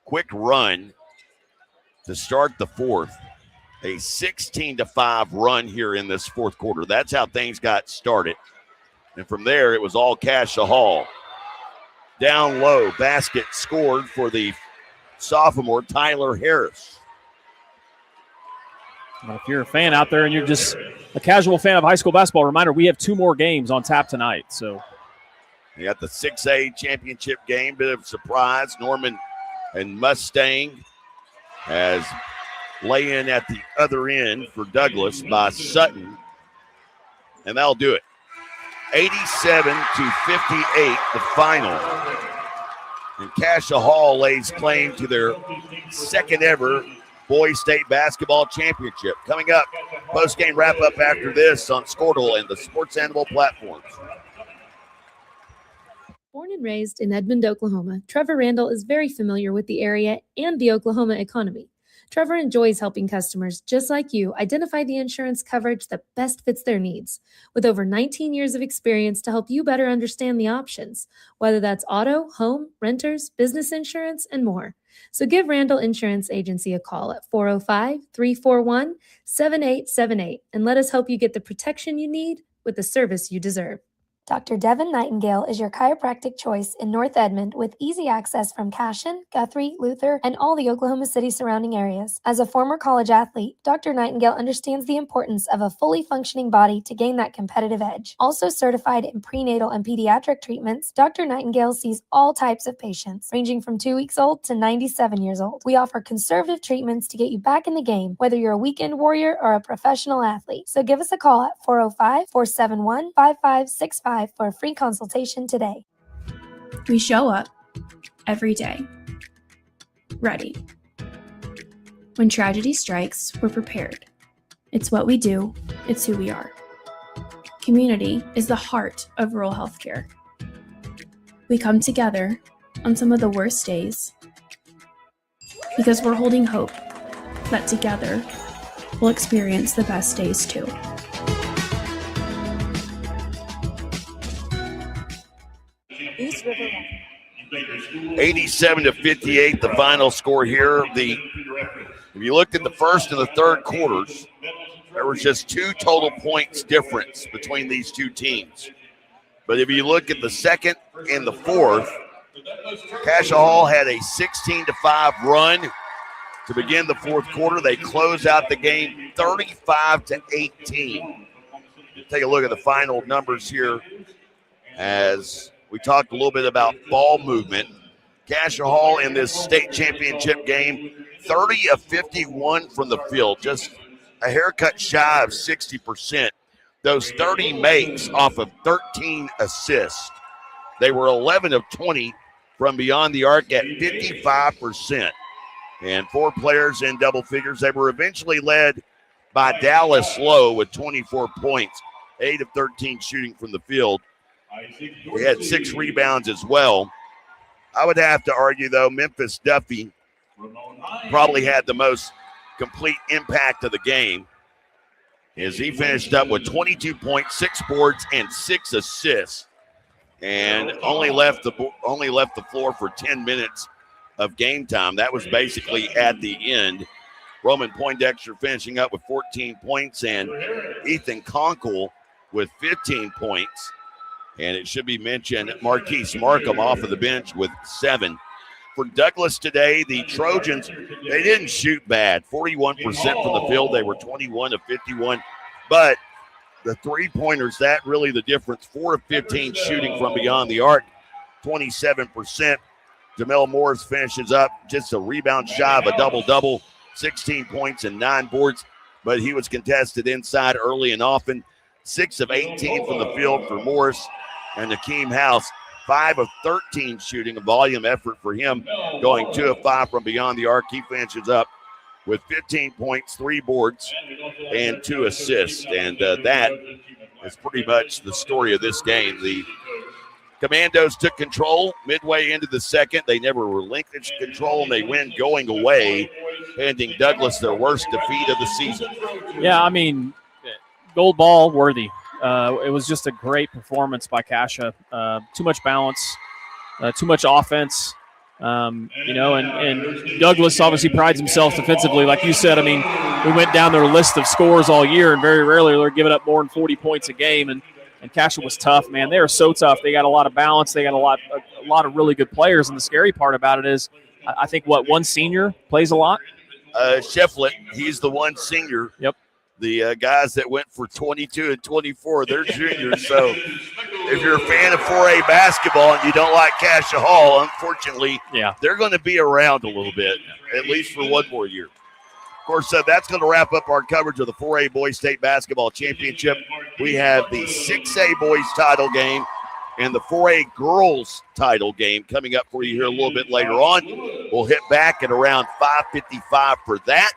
quick run to start the fourth, a 16-5 run here in this fourth quarter. That's how things got started. And from there, it was all Cascia Hall. Down low, basket scored for the sophomore, Tyler Harris. Well, if you're a fan out there and you're just a casual fan of high school basketball, reminder, we have 2 more games on tap tonight. So you got the 6A championship game, bit of surprise. Norman and Mustang as lay in at the other end for Douglas by Sutton. And that'll do it. 87-58, the final. And Cascia Hall lays claim to their second ever Boys State Basketball Championship. Coming up, post-game wrap-up after this on Squirtle and the Sports Animal platforms. Born and raised in Edmond, Oklahoma, Trevor Randall is very familiar with the area and the Oklahoma economy. Trevor enjoys helping customers just like you identify the insurance coverage that best fits their needs. With over 19 years of experience to help you better understand the options, whether that's auto, home, renters, business insurance, and more. So give Randall Insurance Agency a call at 405-341-7878 and let us help you get the protection you need with the service you deserve. Dr. Devin Nightingale is your chiropractic choice in North Edmond with easy access from Cashion, Guthrie, Luther, and all the Oklahoma City surrounding areas. As a former college athlete, Dr. Nightingale understands the importance of a fully functioning body to gain that competitive edge. Also certified in prenatal and pediatric treatments, Dr. Nightingale sees all types of patients, ranging from 2 weeks old to 97 years old. We offer conservative treatments to get you back in the game, whether you're a weekend warrior or a professional athlete. So give us a call at 405-471-5565 for a free consultation today. We show up every day, ready. When tragedy strikes, we're prepared. It's what we do, it's who we are. Community is the heart of rural healthcare. We come together on some of the worst days because we're holding hope that together we'll experience the best days too. East River 87-58, the final score here. If you looked at the first and the third quarters, there was just 2 total points difference between these two teams. But if you look at the second and the fourth, Cascia Hall had a 16-5 run to begin the fourth quarter. They close out the game 35-18. Take a look at the final numbers here as we talked a little bit about ball movement. Cascia Hall in this state championship game, 30 of 51 from the field, just a haircut shy of 60%. Those 30 makes off of 13 assists. They were 11 of 20 from beyond the arc at 55%. And 4 players in double figures. They were eventually led by Dallas Lowe with 24 points, 8 of 13 shooting from the field. They had 6 rebounds as well. I would have to argue, though, Memphis Duffy probably had the most complete impact of the game as he finished up with 22 points, 6 boards, and 6 assists, and only left the floor for 10 minutes of game time. That was basically at the end. Roman Poindexter finishing up with 14 points, and Ethan Conkle with 15 points. And it should be mentioned, Marquise Markham off of the bench with 7. For Douglas today, the Trojans, they didn't shoot bad. 41% from the field. They were 21 of 51. But the three-pointers, that really the difference. 4 of 15 shooting from beyond the arc, 27%. Jamel Morris finishes up just a rebound shy of a double-double, 16 points and 9 boards. But he was contested inside early and often. 6 of 18 from the field for Morris. And Nakeem House, 5 of 13 shooting, a volume effort for him, going 2 of 5 from beyond the arc. He finishes up with 15 points, 3 boards, and 2 assists. And that is pretty much the story of this game. The Commandos took control midway into the second. They never relinquished control, and they win going away, handing Douglas their worst defeat of the season. Yeah, I mean, gold ball worthy. It was just a great performance by Cascia. Too much balance, too much offense. And Douglas obviously prides himself defensively. Like you said, I mean, we went down their list of scores all year, and very rarely they're giving up more than 40 points a game. And Cascia was tough, man. They are so tough. They got a lot of balance. They got a lot of really good players. And the scary part about it is, I think one senior plays a lot. Shefflett, he's the one senior. Yep. The guys that went for 22 and 24, they're juniors. So if you're a fan of 4A basketball and you don't like Cascia Hall, unfortunately, they're going to be around a little bit, at least for one more year. Of course, that's going to wrap up our coverage of the 4A Boys State Basketball Championship. We have the 6A Boys title game and the 4A Girls title game coming up for you here a little bit later on. We'll hit back at around 5:55 for that.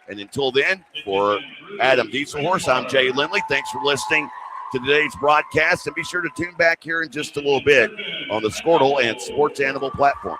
And until then, for Adam Dieselhorse, I'm Jay Lindley. Thanks for listening to today's broadcast, and be sure to tune back here in just a little bit on the Squirtle and Sports Animal platforms.